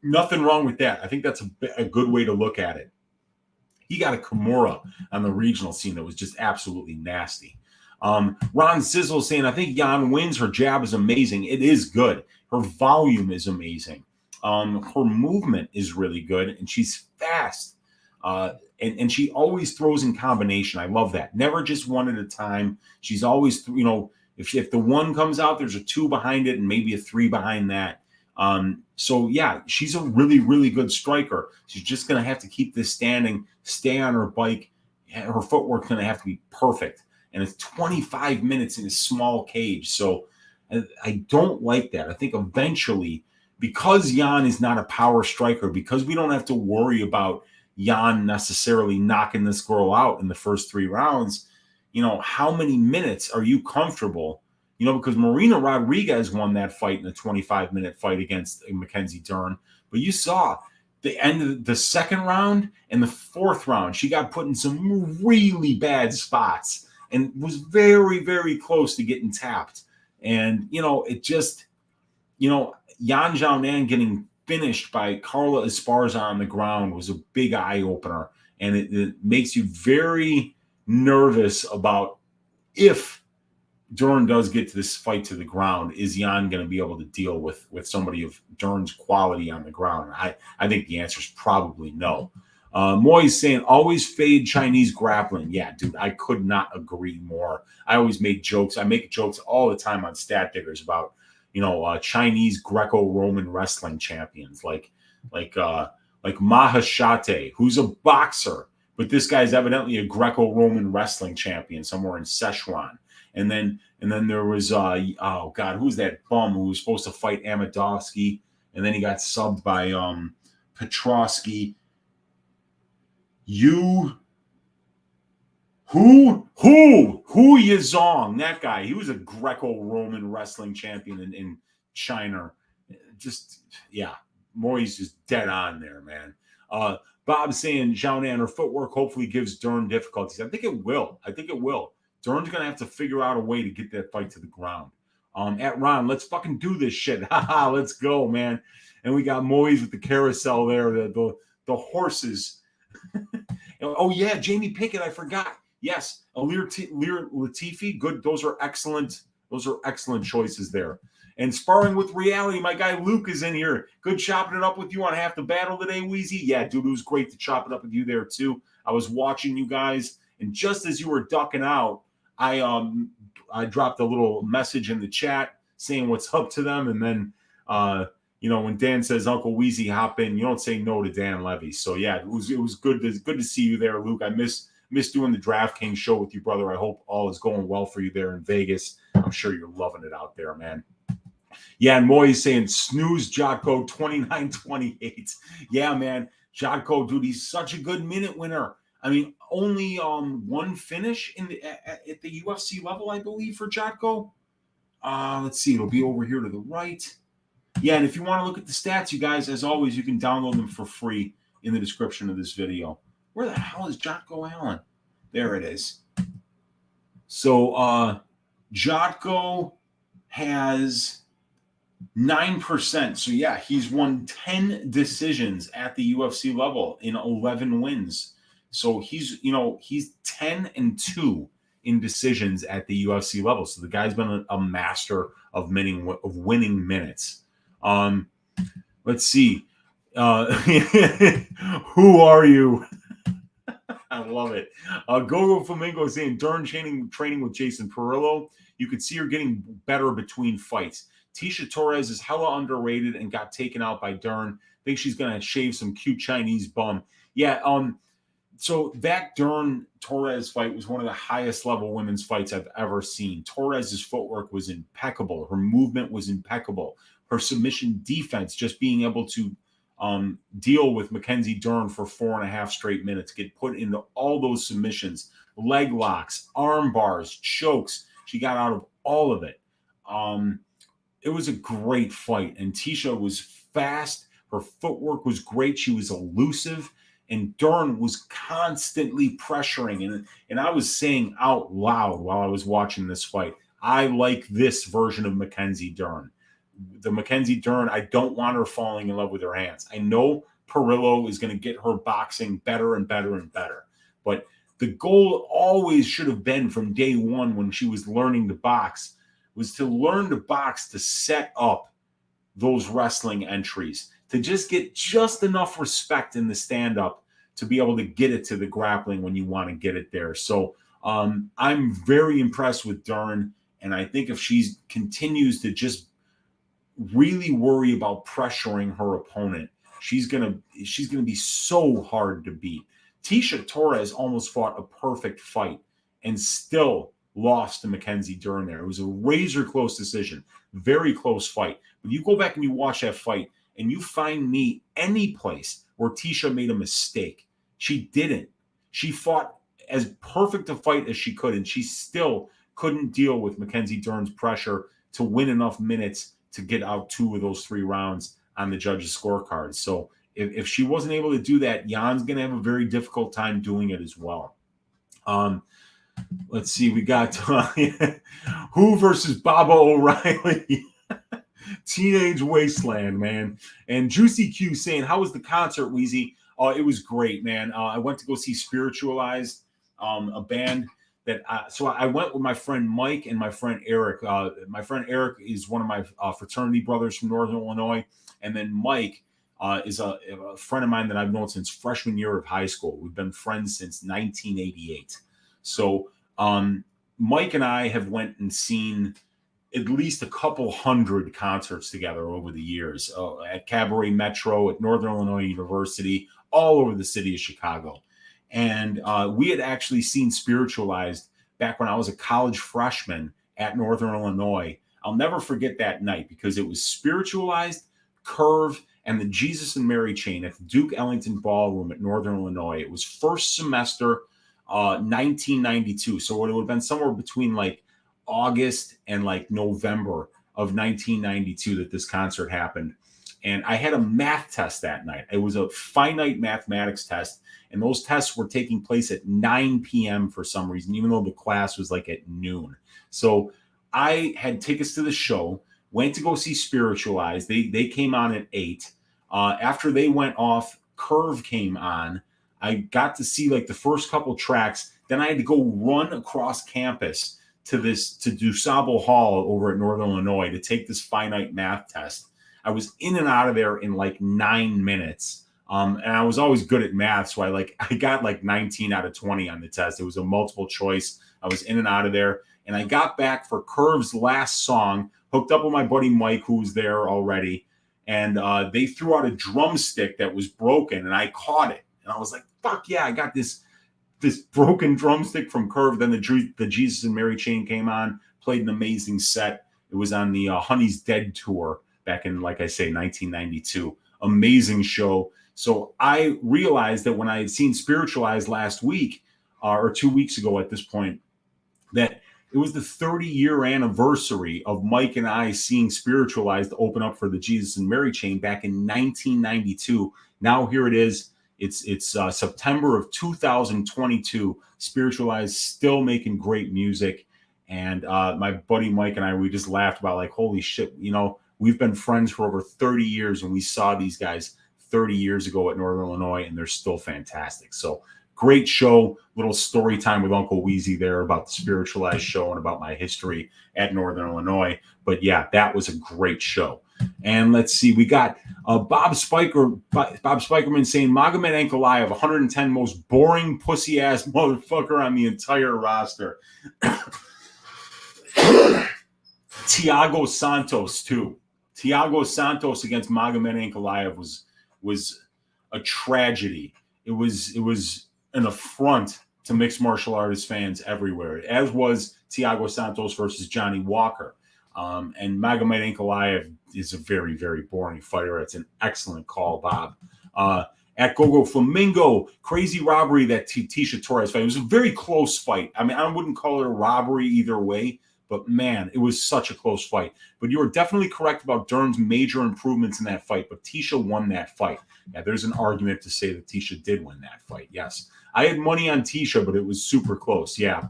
Speaker 1: Nothing wrong with that. I think that's a good way to look at it. He got a Kimura on the regional scene that was just absolutely nasty. Ron Sizzle saying, I think Jan wins. Her jab is amazing. It is good. Her volume is amazing. Her movement is really good, and she's fast. And she always throws in combination. I love that. Never just one at a time. She's always, if the one comes out, there's a 2 behind it and maybe a 3 behind that. So yeah, she's a really, really good striker. She's just going to have to keep this standing, stay on her bike. Her footwork's going to have to be perfect. And it's 25 minutes in a small cage. So I don't like that. I think eventually, because Jan is not a power striker, because we don't have to worry about Jan necessarily knocking this girl out in the first 3 rounds, how many minutes are you comfortable? Because Marina Rodriguez won that fight in a 25-minute fight against Mackenzie Dern. But you saw the end of the second round and the 4th round, she got put in some really bad spots and was very, very close to getting tapped. And, it just, Yan Xiaonan getting finished by Carla Esparza on the ground was a big eye-opener. And it makes you very nervous about if Dern does get to this fight to the ground, is Jan going to be able to deal with somebody of Dern's quality on the ground? I think the answer is probably no. Moy's saying, always fade Chinese grappling. Yeah, dude, I could not agree more. I always make jokes. I make jokes all the time on Stat Diggers about, Chinese Greco-Roman wrestling champions like Mahashate, who's a boxer, but this guy's evidently a Greco-Roman wrestling champion somewhere in Sichuan. And then there was who's that bum who was supposed to fight Amadovsky, and then he got subbed by Petrosky. Hu Yazong, that guy. He was a Greco-Roman wrestling champion in China. Moy's just dead on there, man. Bob's saying Xiaonan, her footwork hopefully gives Dern difficulties. I think it will. Dern's going to have to figure out a way to get that fight to the ground. At Ron, let's fucking do this shit. Haha, let's go, man. And we got Moy's with the carousel there, the horses. Oh, yeah, Jamie Pickett, I forgot. Yes, Alir Latifi, good. Those are excellent choices there. And sparring with reality, my guy Luke is in here. Good chopping it up with you on Half the Battle today, Weezy. Yeah, dude, it was great to chop it up with you there, too. I was watching you guys, and just as you were ducking out, I dropped a little message in the chat saying what's up to them, and then when Dan says Uncle Weezy hop in, you don't say no to Dan Levy. So yeah, it was good to see you there, Luke. I miss doing the DraftKings show with you, brother. I hope all is going well for you there in Vegas. I'm sure you're loving it out there, man. Yeah, and Moy is saying snooze Jotko 29-28. Yeah, man, Jotko, dude, he's such a good minute winner. I mean, only one finish at the UFC level, I believe, for Jotko. Let's see, it'll be over here to the right. Yeah, and if you want to look at the stats, you guys, as always, you can download them for free in the description of this video. Where the hell is Jotko Allen? There it is. So Jotko has 9%. So yeah, he's won 10 decisions at the UFC level in 11 wins. So he's 10-2 in decisions at the UFC level. So the guy's been a master of winning minutes. Let's see. Who are you? I love it. Gogo Flamingo is saying Dern training with Jason Perillo. You could see her getting better between fights. Tisha Torres is hella underrated and got taken out by Dern. Think she's gonna shave some cute Chinese bum. Yeah. So that Dern Torres fight was one of the highest level women's fights I've ever seen. Torres's footwork was impeccable. Her movement was impeccable. Her submission defense, just being able to deal with Mackenzie Dern for 4.5 straight minutes, get put into all those submissions, leg locks, arm bars, chokes. She got out of all of it. It was a great fight, and Tisha was fast. Her footwork was great. She was elusive. And Dern was constantly pressuring. And I was saying out loud while I was watching this fight, I like this version of Mackenzie Dern. The Mackenzie Dern, I don't want her falling in love with her hands. I know Perillo is going to get her boxing better and better and better. But the goal always should have been from day one when she was learning to box was to learn to box to set up those wrestling entries, to just get just enough respect in the stand-up to be able to get it to the grappling when you want to get it there. So I'm very impressed with Dern, and I think if she continues to just really worry about pressuring her opponent, she's gonna be so hard to beat. Tisha Torres almost fought a perfect fight and still lost to Mackenzie Dern there. It was a razor close decision, very close fight. But you go back and you watch that fight, and you find me any place where Tisha made a mistake. She didn't. She fought as perfect a fight as she could, and she still couldn't deal with Mackenzie Dern's pressure to win enough minutes to get out 2 of those 3 rounds on the judges' scorecards. So if she wasn't able to do that, Jan's going to have a very difficult time doing it as well. Let's see. We got Who versus Baba O'Reilly. Teenage Wasteland, man. And Juicy Q saying, how was the concert, Weezy? It was great, man. I went to go see Spiritualized, a band that so I went with my friend Mike and my friend Eric. My friend Eric is one of my fraternity brothers from Northern Illinois. And then Mike is a friend of mine that I've known since freshman year of high school. We've been friends since 1988. So Mike and I have went and seen at least a couple hundred concerts together over the years at Cabaret Metro, at Northern Illinois University, all over the city of Chicago. And we had actually seen Spiritualized back when I was a college freshman at Northern Illinois. I'll never forget that night because it was Spiritualized, Curve, and the Jesus and Mary Chain at the Duke Ellington Ballroom at Northern Illinois. It was first semester 1992. So it would have been somewhere between like August and like November of 1992 that this concert happened. And I had a math test that night. It was a finite mathematics test. And those tests were taking place at 9 p.m. for some reason, even though the class was like at noon. So I had tickets to the show, went to go see Spiritualized. They came on at 8. After they went off, Curve came on. I got to see like the first couple tracks. Then I had to go run across campus to DuSable Hall over at Northern Illinois to take this finite math test. I was in and out of there in like 9 minutes. And I was always good at math. So I got like 19 out of 20 on the test. It was a multiple choice. I was in and out of there. And I got back for Curve's last song, hooked up with my buddy Mike, who was there already. And they threw out a drumstick that was broken, and I caught it. And I was like, fuck yeah, I got this broken drumstick from Curve. Then the Jesus and Mary Chain came on, played an amazing set. It was on the Honey's Dead tour back in, like I say, 1992. Amazing show. So I realized that when I had seen Spiritualized last week, or 2 weeks ago at this point, that it was the 30-year anniversary of Mike and I seeing Spiritualized open up for the Jesus and Mary Chain back in 1992. Now here it is. It's September of 2022. Spiritualized, still making great music. And my buddy Mike and I, we just laughed about like, holy shit, we've been friends for over 30 years, and we saw these guys 30 years ago at Northern Illinois, and they're still fantastic. So great show, little story time with Uncle Weezy there about the Spiritualized show and about my history at Northern Illinois. But yeah, that was a great show. And let's see, we got Bob Spikerman saying Magomed Ankalaev, 110 most boring pussy ass motherfucker on the entire roster. Thiago Santos too. Thiago Santos against Magomed Ankalaev was a tragedy. It was an affront to mixed martial artist fans everywhere, as was Thiago Santos versus Johnny Walker. And Magomed Ankalaev is a very, very boring fighter. It's an excellent call, Bob. At Gogo Flamingo, crazy robbery that Tisha Torres fight. It was a very close fight. I mean, I wouldn't call it a robbery either way, but man, it was such a close fight. But you were definitely correct about Dern's major improvements in that fight, but Tisha won that fight. Yeah, there's an argument to say that Tisha did win that fight. Yes. I had money on Tisha, but it was super close. Yeah.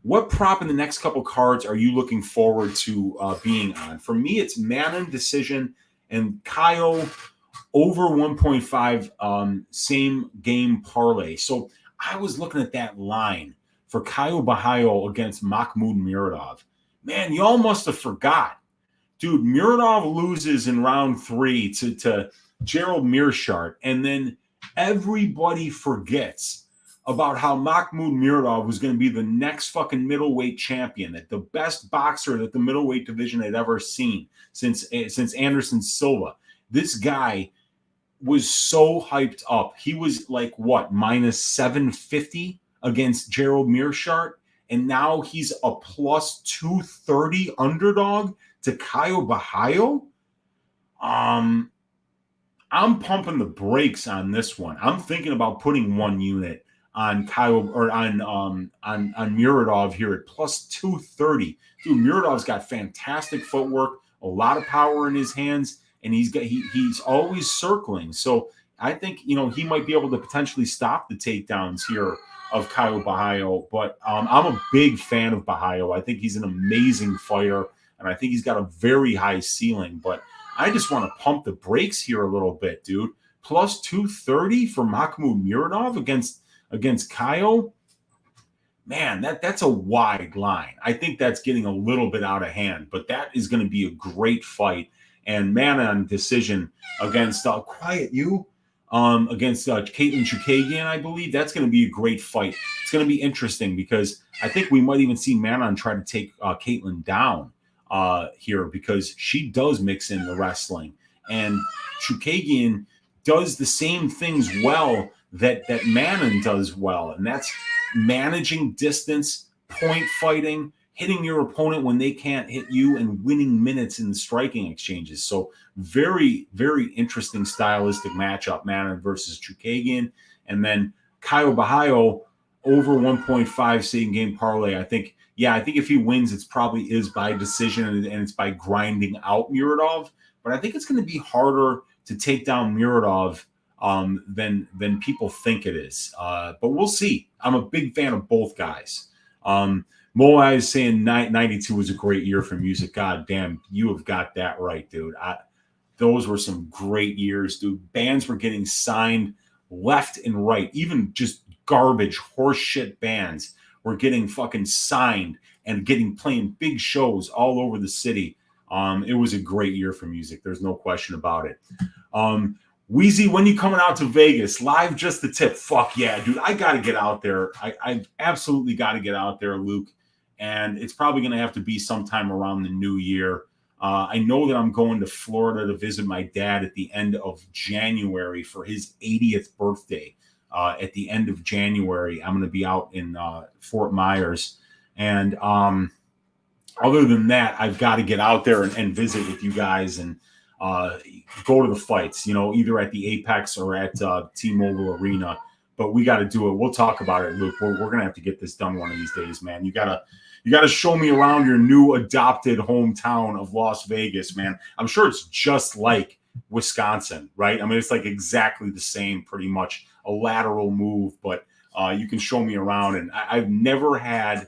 Speaker 1: What prop in the next couple cards are you looking forward to being on? For me, it's Manon decision and Kaio over 1.5 same game parlay. So I was looking at that line for Caio Borralho against Mahmoud Muradov. Man, y'all must have forgot. Dude, Muradov loses in round 3 to Gerald Meerschaert, and then everybody forgets about how Mahmoud Muradov was going to be the next fucking middleweight champion, that the best boxer that the middleweight division had ever seen since Anderson Silva. This guy was so hyped up. He was like, what, minus 750 against Gerald Meerschaert, and now he's a plus 230 underdog to Caio Borralho. I'm pumping the brakes on this one. I'm thinking about putting one unit on Caio or on Muradov here at plus 230. Dude, Muradov's got fantastic footwork, a lot of power in his hands, and he's always circling. So I think he might be able to potentially stop the takedowns here of Caio Borralho. But I'm a big fan of Borralho. I think he's an amazing fighter, and I think he's got a very high ceiling. But I just want to pump the brakes here a little bit, dude. Plus 230 for Mahmoud Muradov against Caio. Man, that's a wide line. I think that's getting a little bit out of hand, but that is going to be a great fight. and Manon decision against against Caitlin Chukagian, I believe. That's going to be a great fight. It's going to be interesting because I think we might even see Manon try to take Caitlin down here because she does mix in the wrestling. And Chukagian does the same things well that Manon does well. And that's managing distance, point fighting, hitting your opponent when they can't hit you, and winning minutes in the striking exchanges. So very, very interesting stylistic matchup, Manon versus Chukagian. And then Caio Bahaio over 1.5 same game parlay. I think if he wins, it's probably is by decision and it's by grinding out Muradov. But I think it's going to be harder to take down Muradov than people think it is. But we'll see. I'm a big fan of both guys. Moai is saying 92 was a great year for music. God damn, you have got that right, dude. Those were some great years, dude. Bands were getting signed left and right. Even just garbage, horseshit bands were getting fucking signed and playing big shows all over the city. It was a great year for music. There's no question about it. Weezy, when you coming out to Vegas? Live just the tip. Fuck yeah, dude. I got to get out there. I absolutely got to get out there, Luke. And it's probably going to have to be sometime around the new year. I know that I'm going to Florida to visit my dad at the end of January for his 80th birthday. At the end of January, I'm going to be out in Fort Myers. And other than that, I've got to get out there and visit with you guys and go to the fights, either at the Apex or at T-Mobile Arena. But we got to do it. We'll talk about it, Luke. We're going to have to get this done one of these days, man. You got to show me around your new adopted hometown of Las Vegas, man. I'm sure it's just like Wisconsin, right? I mean, it's like exactly the same, pretty much a lateral move, but you can show me around. And I've never had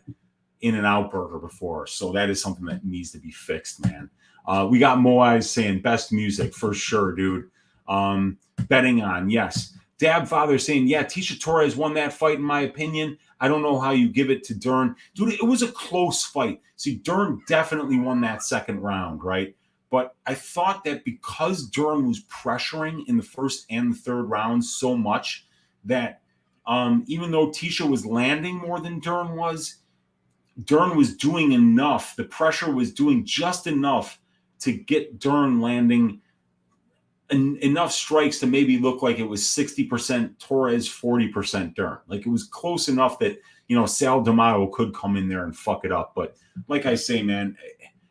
Speaker 1: In-N-Out Burger before, so that is something that needs to be fixed, man. We got Moai saying best music for sure, dude. Betting on, yes. Dab Father saying, yeah, Tisha Torres won that fight, in my opinion. I don't know how you give it to Dern. Dude, it was a close fight. See, Dern definitely won that second round, right? But I thought that because Dern was pressuring in the first and the third rounds so much that even though Tisha was landing more than Dern was doing enough. The pressure was doing just enough to get Dern landing enough strikes to maybe look like it was 60% Torres, 40% Dern. Like it was close enough that, Sal D'Amato could come in there and fuck it up. But like I say, man,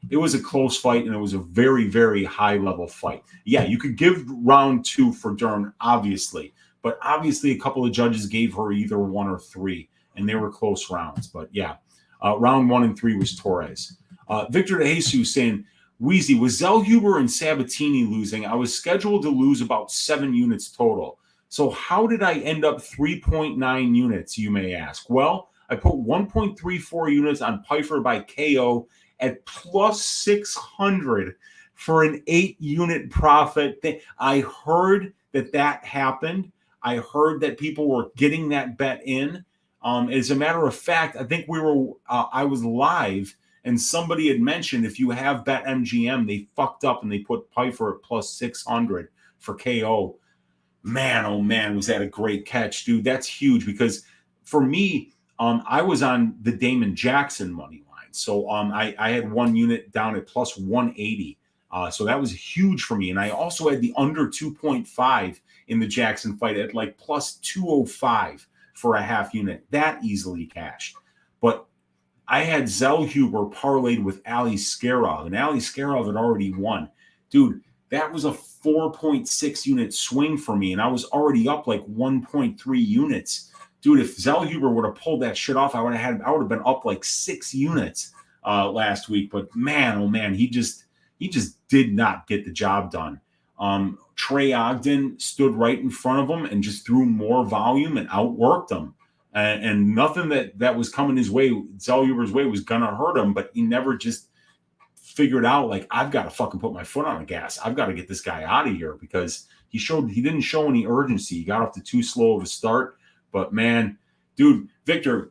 Speaker 1: it was a close fight and it was a very, very high level fight. Yeah, you could give round 2 for Dern, obviously. But obviously a couple of judges gave her either 1 or 3, and they were close rounds. But yeah, round 1 and 3 was Torres. Victor De Jesus saying, Weezy, with Zellhuber and Sabatini losing, I was scheduled to lose about 7 units total. So how did I end up 3.9 units, you may ask? Well, I put 1.34 units on Pfeiffer by KO at plus 600 for an 8-unit profit. I heard that happened. I heard that people were getting that bet in. As a matter of fact, I think I was live and somebody had mentioned if you have BetMGM, they fucked up and they put Pfeiffer at plus 600 for KO. Man, oh man, was that a great catch, dude. That's huge because for me, I was on the Damon Jackson money line. So I had 1 unit down at plus 180. So that was huge for me. And I also had the under 2.5 in the Jackson fight at like plus 205 for a half unit. That easily cashed. But I had Zellhuber parlayed with Ali Skarov, and Ali Skarov had already won. Dude, that was a 4.6 unit swing for me, and I was already up like 1.3 units. Dude, if Zellhuber would have pulled that shit off, I would have been up like 6 units last week. But man, oh man, he just did not get the job done. Trey Ogden stood right in front of him and just threw more volume and outworked him. And nothing that was coming his way, Zellhuber's way, was going to hurt him, but he never just figured out, like, I've got to fucking put my foot on the gas. I've got to get this guy out of here because he didn't show any urgency. He got off to too slow of a start. But, man, dude, Victor,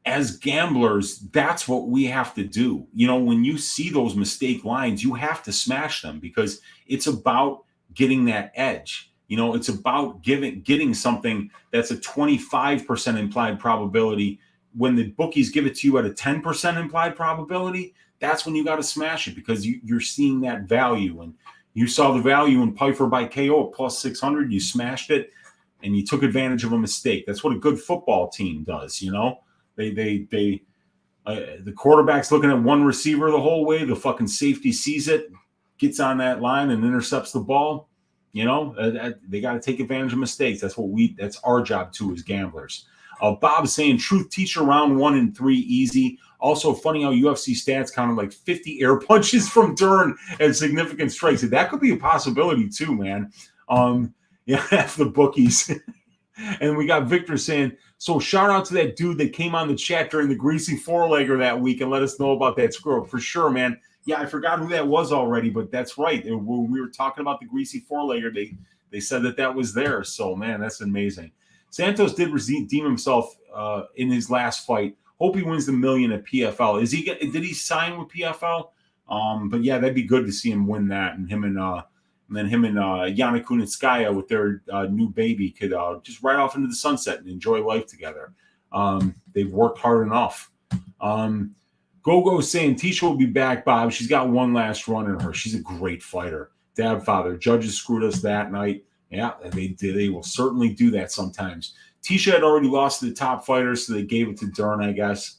Speaker 1: as gamblers, that's what we have to do. You know, when you see those mistake lines, you have to smash them because it's about getting that edge. You know, it's about getting something that's a 25% implied probability. When the bookies give it to you at a 10% implied probability, that's when you got to smash it because you're seeing that value. And you saw the value in Pfeiffer by KO at plus 600. You smashed it and you took advantage of a mistake. That's what a good football team does, you know? The quarterback's looking at one receiver the whole way. The fucking safety sees it, gets on that line and intercepts the ball. You know, they got to take advantage of mistakes. That's our job too as gamblers. Bob saying truth teacher round 1 and 3 easy. Also funny how UFC stats counted like 50 air punches from Dern and significant strikes. That could be a possibility too, man. Yeah, half the bookies. And we got Victor saying, so shout out to that dude that came on the chat during the greasy four-legger that week and let us know about that screw-up. For sure, man. Yeah, I forgot who that was already, but that's right. When we were talking about the greasy four-legger, they said that was there. So, man, that's amazing. Santos did redeem himself in his last fight. Hope he wins the $1 million at PFL. Did he sign with PFL? But yeah, that'd be good to see him win that, and then him and Yana Kunitskaya with their new baby could just ride off into the sunset and enjoy life together. They've worked hard enough. Gogo's saying Tisha will be back, Bob. She's got one last run in her. She's a great fighter. Dab father. Judges screwed us that night. Yeah, they will certainly do that sometimes. Tisha had already lost to the top fighters, so they gave it to Dern, I guess.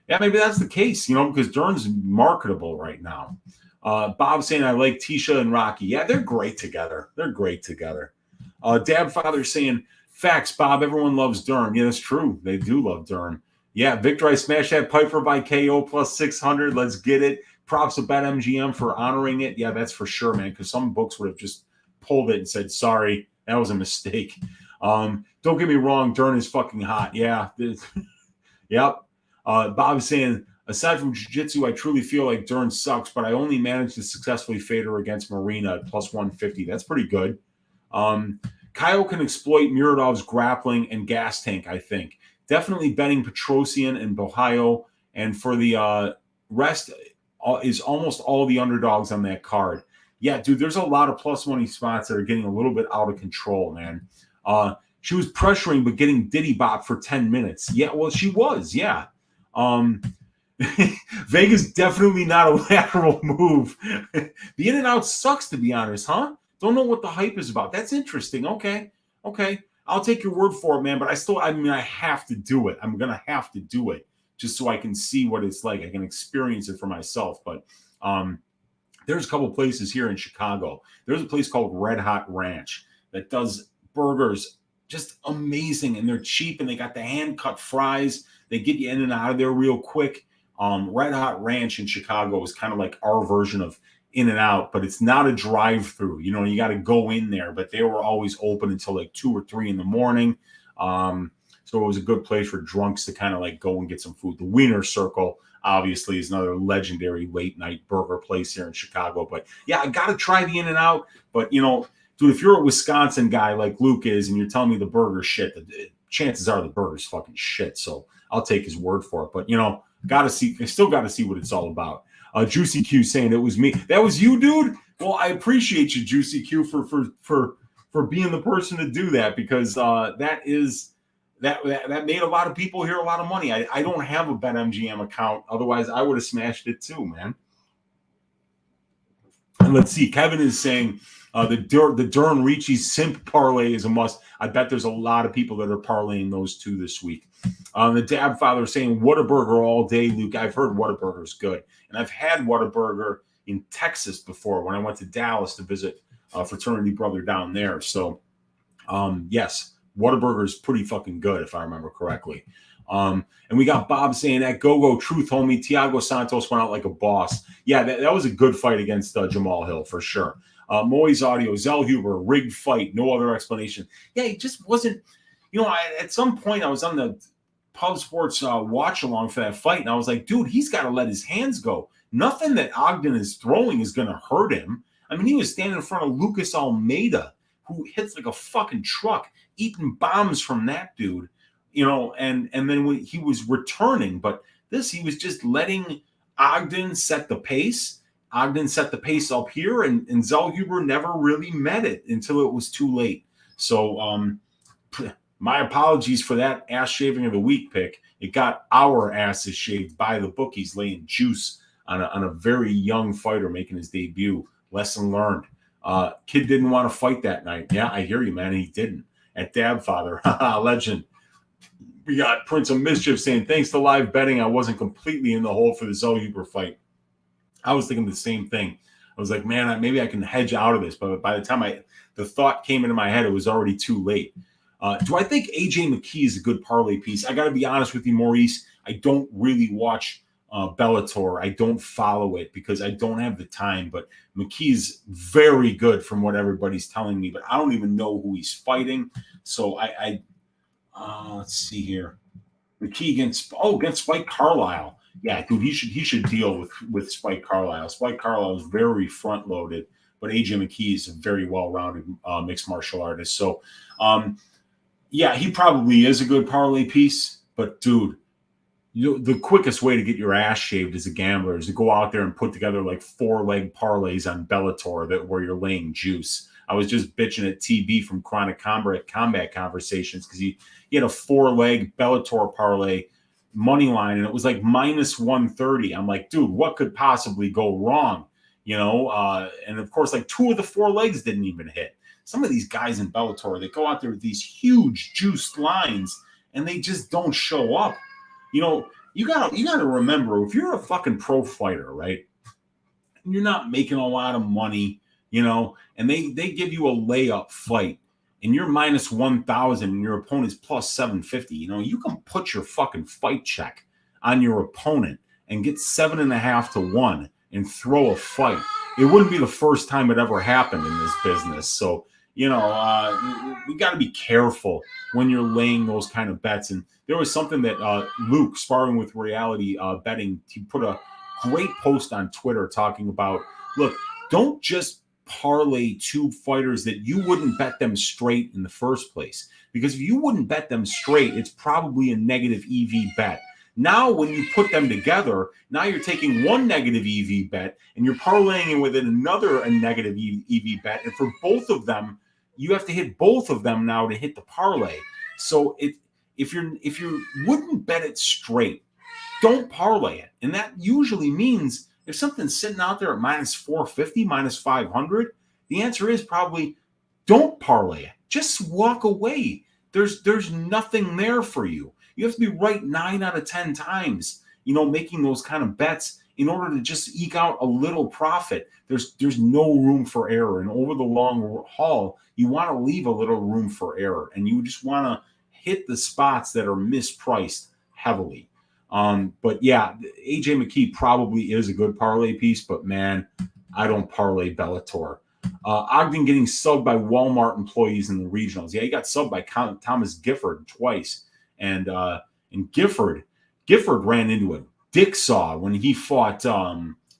Speaker 1: Yeah, maybe that's the case, you know, because Dern's marketable right now. Bob saying I like Tisha and Rocky. Yeah, they're great together. Dab father saying facts, Bob. Everyone loves Dern. Yeah, that's true. They do love Dern. Yeah, Victor, I smashed that Piper by KO plus 600. Let's get it. Props to BetMGM for honoring it. Yeah, that's for sure, man, because some books would have just pulled it and said, sorry, that was a mistake. Don't get me wrong, Dern is fucking hot. Yeah. Yep. Bob's saying, aside from jiu-jitsu, I truly feel like Dern sucks, but I only managed to successfully fade her against Marina at plus 150. That's pretty good. Kyle can exploit Muradov's grappling and gas tank, I think. Definitely betting Petrosian and Bohayo. And for the rest is almost all the underdogs on that card. Yeah, dude, there's a lot of plus money spots that are getting a little bit out of control, man. She was pressuring but getting diddy bop for 10 minutes. Yeah, well, she was, yeah. Vegas definitely not a lateral move. The in and out sucks, to be honest, huh? Don't know what the hype is about. That's interesting. Okay. I'll take your word for it, man. But I have to do it. I'm gonna have to do it just so I can see what it's like. I can experience it for myself. But there's a couple places here in Chicago. There's a place called Red Hot Ranch that does burgers just amazing, and they're cheap, and they got the hand-cut fries. They get you in and out of there real quick. Red Hot Ranch in Chicago is kind of like our version of In-N-Out, but it's not a drive-through. You know, you got to go in there, but they were always open until like 2 or 3 in the morning. So it was a good place for drunks to kind of like go and get some food. The Wiener Circle, obviously, is another legendary late-night burger place here in Chicago. But, yeah, I got to try the In-N-Out. But, you know, dude, if you're a Wisconsin guy like Luke is and you're telling me the burger's shit, the chances are the burger's fucking shit. So I'll take his word for it. But, you know, I still got to see what it's all about. Juicy Q saying it was me. That was you, dude? Well, I appreciate you, Juicy Q, for being the person to do that, because that made a lot of people here a lot of money. I don't have a BetMGM account. Otherwise, I would have smashed it too, man. And let's see. Kevin is saying the Dern Ricci Simp parlay is a must. I bet there's a lot of people that are parlaying those two this week. The Dab Father saying Whataburger all day, Luke. I've heard Whataburger's good. And I've had Whataburger in Texas before when I went to Dallas to visit a fraternity brother down there. So, yes, Whataburger is pretty fucking good, if I remember correctly. And we got Bob saying that Go-Go Truth, homie. Thiago Santos went out like a boss. Yeah, that was a good fight against Jamal Hill for sure. Moy's audio, Zellhuber, rigged fight, no other explanation. Yeah, it just wasn't, you know, at some point I was on the Pub Sports watch along for that fight, and I was like, dude, he's got to let his hands go. Nothing that Ogden is throwing is going to hurt him. I mean, he was standing in front of Lucas Almeida, who hits like a fucking truck, eating bombs from that dude. and then when he was returning, but he was just letting Ogden set the pace. Ogden set the pace up here, and Zellhuber never really met it until it was too late. So my apologies for that ass shaving of the week pick. It got our asses shaved by the bookies laying juice on a very young fighter making his debut. Lesson learned. Kid didn't want to fight that night. Yeah, I hear you, man. He didn't. At Dabfather, legend. We got Prince of Mischief saying, thanks to live betting, I wasn't completely in the hole for the Zellhuber fight. I was thinking the same thing. I was like, man, maybe I can hedge out of this. But by the time the thought came into my head, it was already too late. Do I think AJ McKee is a good parlay piece? I got to be honest with you, Maurice. I don't really watch Bellator. I don't follow it because I don't have the time. But McKee's very good from what everybody's telling me. But I don't even know who he's fighting. So let's see here. McKee against Spike Carlisle. Yeah, dude, he should deal with Spike Carlisle. Spike Carlisle is very front loaded, but AJ McKee is a very well rounded mixed martial artist. So, yeah, he probably is a good parlay piece. But dude, the quickest way to get your ass shaved as a gambler is to go out there and put together like 4-leg parlays on Bellator where you're laying juice. I was just bitching at TB from Chronic Combat Conversations because he had a 4-leg Bellator parlay money line and it was like minus 130. I'm like, dude, what could possibly go wrong? And of course, like 2 of the 4 legs didn't even hit. Some of these guys in Bellator, they go out there with these huge juiced lines and they just don't show up. You gotta remember, if you're a fucking pro fighter, right? And you're not making a lot of money, and they give you a layup fight and you're minus 1,000 and your opponent's plus 750, you can put your fucking fight check on your opponent and get 7.5 to 1 and throw a fight. It wouldn't be the first time it ever happened in this business. So, we got to be careful when you're laying those kind of bets. And there was something that Luke, Sparring with Reality Betting, he put a great post on Twitter talking about, look, don't just parlay 2 fighters that you wouldn't bet them straight in the first place. Because if you wouldn't bet them straight, it's probably a negative EV bet. Now, when you put them together, now you're taking one negative EV bet and you're parlaying it with a negative EV bet. And for both of them, you have to hit both of them now to hit the parlay. So if you wouldn't bet it straight, don't parlay it. And that usually means if something's sitting out there at minus 450, minus 500, the answer is probably don't parlay it. Just walk away. There's nothing there for you. You have to be right 9 out of 10 times, making those kind of bets in order to just eke out a little profit. There's no room for error. And over the long haul, you want to leave a little room for error. And you just want to hit the spots that are mispriced heavily. But yeah, AJ McKee probably is a good parlay piece, but man, I don't parlay Bellator. Ogden getting subbed by Walmart employees in the regionals. Yeah, he got subbed by Thomas Gifford twice. And Gifford ran into a dick saw when he fought,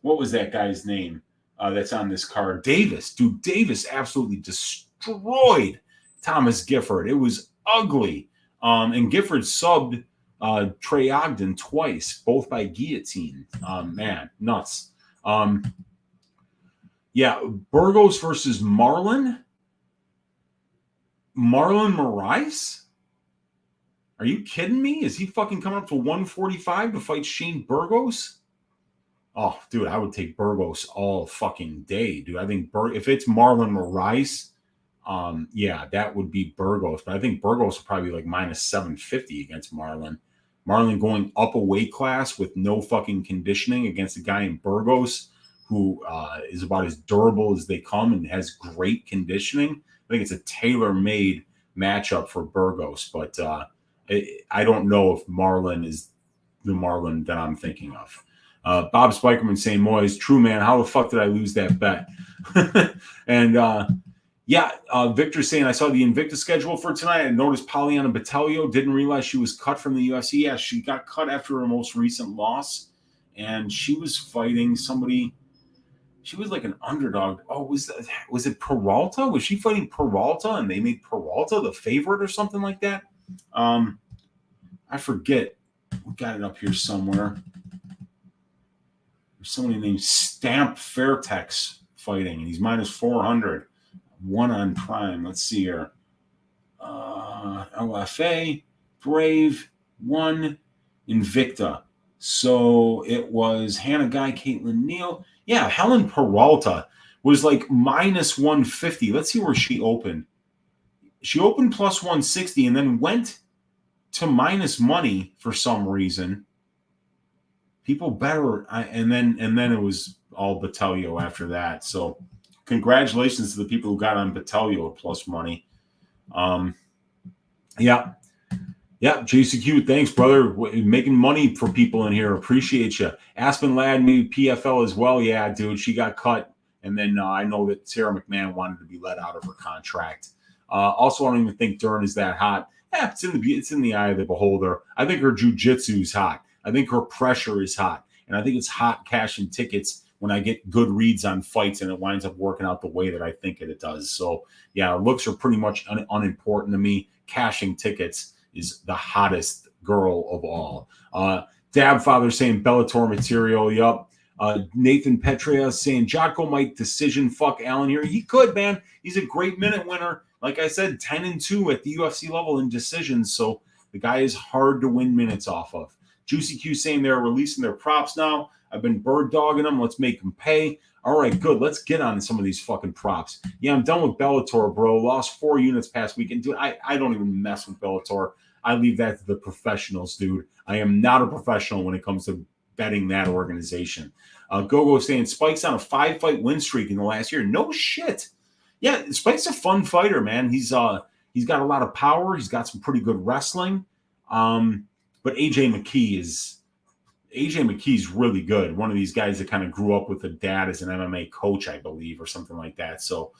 Speaker 1: what was that guy's name that's on this card? Davis. Dude, Davis absolutely destroyed Thomas Gifford. It was ugly. And Gifford subbed Trey Ogden twice, both by guillotine. Man, nuts. Yeah, Burgos versus Marlon. Marlon Moraes? Are you kidding me? Is he fucking coming up to 145 to fight Shane Burgos? Oh, dude, I would take Burgos all fucking day, dude. I think if it's Marlon Moraes, yeah, that would be Burgos. But I think Burgos will probably be like minus 750 against Marlon. Marlon going up a weight class with no fucking conditioning against a guy in Burgos who is about as durable as they come and has great conditioning. I think it's a tailor-made matchup for Burgos, but I don't know if Marlon is the Marlon that I'm thinking of. Bob Spikerman saying, Moyes, true, man. How the fuck did I lose that bet? And Victor saying, I saw the Invicta schedule for tonight. I noticed Poliana Botelho. Didn't realize she was cut from the UFC. Yeah, she got cut after her most recent loss. And she was fighting somebody. She was like an underdog. Oh, was it Peralta? Was she fighting Peralta and they made Peralta the favorite or something like that? I forget. We got it up here somewhere. There's somebody named Stamp Fairtex fighting, and he's minus 400. One on Prime. Let's see here. LFA, Brave, one, Invicta. So it was Hannah Guy, Caitlin Neal. Yeah, Helen Peralta was like minus 150. Let's see where she opened. She opened plus 160 and then went to minus money for some reason. People better, and then it was all Battaglia after that. So congratulations to the people who got on Battaglia plus money. Yeah, JCQ, thanks, brother. Making money for people in here. Appreciate you. Aspen Ladd, maybe PFL as well. Yeah, dude, she got cut. And then I know that Sarah McMahon wanted to be let out of her contract. Also, I don't even think Dern is that hot. Yeah, it's in the eye of the beholder. I think her jiu-jitsu is hot. I think her pressure is hot. And I think it's hot cashing tickets when I get good reads on fights and it winds up working out the way that I think it does. So, yeah, looks are pretty much unimportant to me. Cashing tickets is the hottest girl of all. Dab Father saying Bellator material. Yup. Nathan Petria saying Jocko might decision fuck Allen here. He could, man. He's a great minute winner. Like I said, 10-2 at the UFC level in decisions. So the guy is hard to win minutes off of. Juicy Q saying they're releasing their props now. I've been bird dogging them. Let's make them pay. All right, good. Let's get on some of these fucking props. Yeah, I'm done with Bellator, bro. Lost 4 units past weekend. Dude, I don't even mess with Bellator. I leave that to the professionals, dude. I am not a professional when it comes to betting that organization. Gogo saying Spike's on a 5-fight win streak in the last year. No shit. Yeah, Spike's a fun fighter, man. He's got a lot of power. He's got some pretty good wrestling. But AJ McKee's really good. One of these guys that kind of grew up with a dad as an MMA coach, I believe, or something like that. So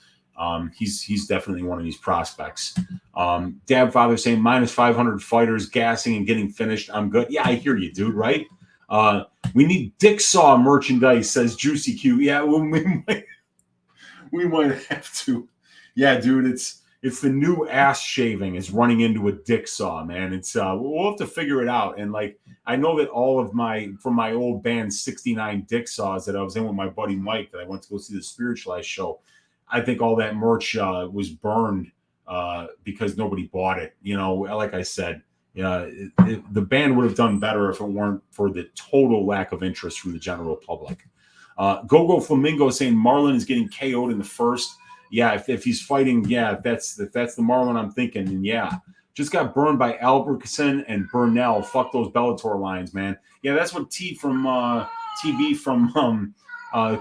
Speaker 1: he's definitely one of these prospects. Dab Father saying minus 500 fighters gassing and getting finished. I'm good. Yeah, I hear you, dude, right? We need Dick Saw merchandise, says Juicy Q. Yeah, we might have to. Yeah, dude, it's the new ass shaving is running into a dick saw, man. It's we'll have to figure it out. And like I know that all of from my old band 69 Dick Saws that I was in with my buddy Mike that I went to go see the Spiritualized show. I think all that merch was burned because nobody bought it. You know, like I said, the band would have done better if it weren't for the total lack of interest from the general public. Gogo Flamingo saying Marlon is getting KO'd in the first. Yeah, if he's fighting, yeah, if that's the Marlon I'm thinking, then yeah. Just got burned by Albertson and Burnell. Fuck those Bellator lines, man. Yeah, that's what TB from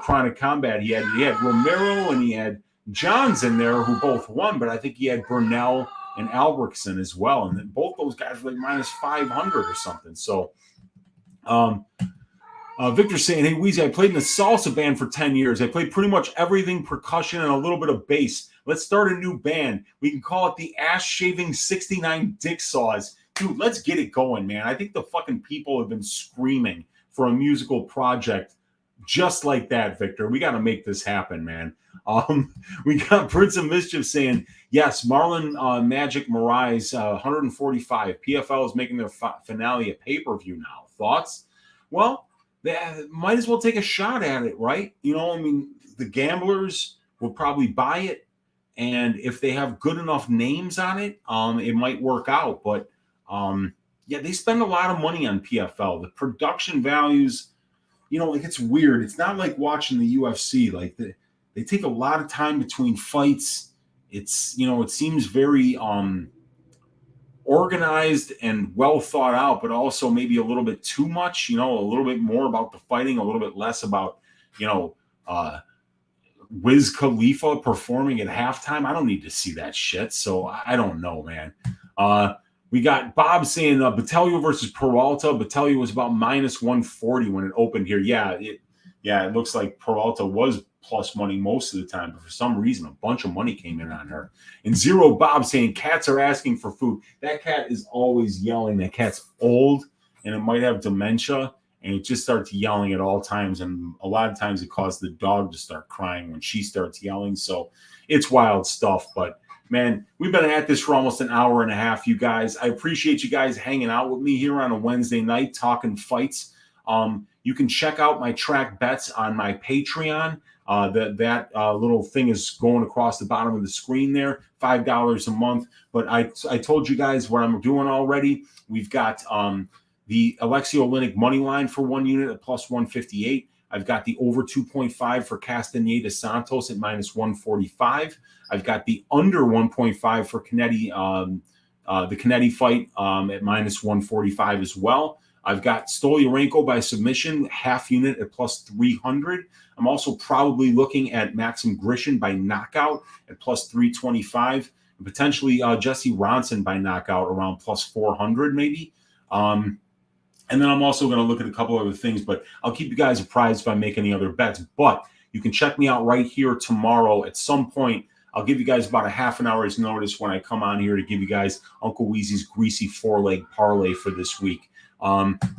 Speaker 1: Chronic Combat. He had Romero and he had Johns in there who both won, but I think he had Burnell and Albertson as well. And then both those guys were like minus 500 or something. So Victor saying, hey, Weezy, I played in the salsa band for 10 years. I played pretty much everything, percussion, and a little bit of bass. Let's start a new band. We can call it the Ass Shaving 69 Dick Saws. Dude, let's get it going, man. I think the fucking people have been screaming for a musical project just like that, Victor. We got to make this happen, man. We got Prince of Mischief saying, yes, Marlon Magic Moraes, 145. PFL is making their finale a pay-per-view now. Thoughts? Well, they might as well take a shot at it, right? You know, I mean, the gamblers will probably buy it. And if they have good enough names on it, it might work out. But, yeah, they spend a lot of money on PFL. The production values, you know, like it's weird. It's not like watching the UFC. Like they take a lot of time between fights. It's, you know, it seems very organized and well thought out, but also maybe a little bit too much, you know, a little bit more about the fighting, a little bit less about, you know, Wiz Khalifa performing at halftime. I don't need to see that shit. So I don't know, man. We got Bob saying Battaglia versus Peralta. Battaglia was about minus 140 when it opened here. Yeah, it looks like Peralta was plus money most of the time, but for some reason, a bunch of money came in on her. And Zero Bob saying cats are asking for food. That cat is always yelling. That cat's old, and it might have dementia, and it just starts yelling at all times. And a lot of times it causes the dog to start crying when she starts yelling. So it's wild stuff, but Man, we've been at this for almost an hour and a half, you guys. I appreciate you guys hanging out with me here on a Wednesday night talking fights. You can check out my track bets on my Patreon. That little thing is going across the bottom of the screen there, $5 a month. But I told you guys what I'm doing already. We've got the Alexei Oleinik money line for 1 unit at plus 158. I've got the over 2.5 for Castaneda Santos at minus 145. I've got the under 1.5 for Canetti, the Canetti fight at minus 145 as well. I've got Stoliarenko by submission, half unit at plus 300. I'm also probably looking at Maxim Grisham by knockout at plus 325, and potentially Jesse Ronson by knockout around plus 400 maybe. And then I'm also going to look at a couple other things, but I'll keep you guys apprised if I make any other bets. But you can check me out right here tomorrow at some point. I'll give you guys about a half an hour's notice when I come on here to give you guys Uncle Weezy's greasy 4-leg parlay for this week.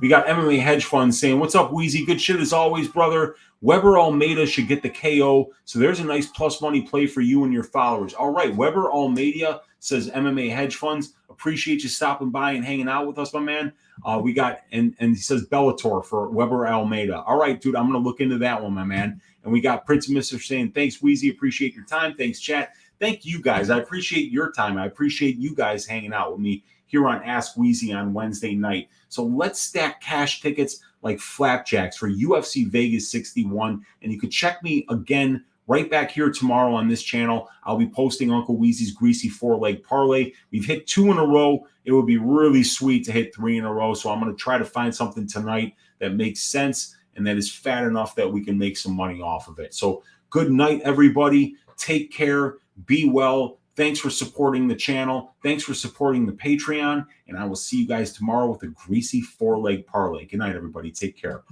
Speaker 1: We got MMA Hedge Fund saying, what's up, Weezy? Good shit as always, brother. Weber Almeida should get the KO. So there's a nice plus money play for you and your followers. All right, Weber Almeida says MMA Hedge Funds. Appreciate you stopping by and hanging out with us, my man. We got, and he says Bellator for Weber Almeida. All right, dude, I'm going to look into that one, my man. And we got Prince of Mister saying, thanks, Weezy. Appreciate your time. Thanks, chat. Thank you guys. I appreciate your time. I appreciate you guys hanging out with me here on Ask Weezy on Wednesday night. So let's stack cash tickets like flapjacks for UFC Vegas 61. And you can check me again right back here tomorrow on this channel. I'll be posting Uncle Weezy's greasy 4-leg parlay. We've hit 2 in a row. It would be really sweet to hit 3 in a row. So I'm going to try to find something tonight that makes sense and that is fat enough that we can make some money off of it. So good night, everybody. Take care. Be well. Thanks for supporting the channel. Thanks for supporting the Patreon. And I will see you guys tomorrow with a greasy 4-leg parlay. Good night, everybody. Take care.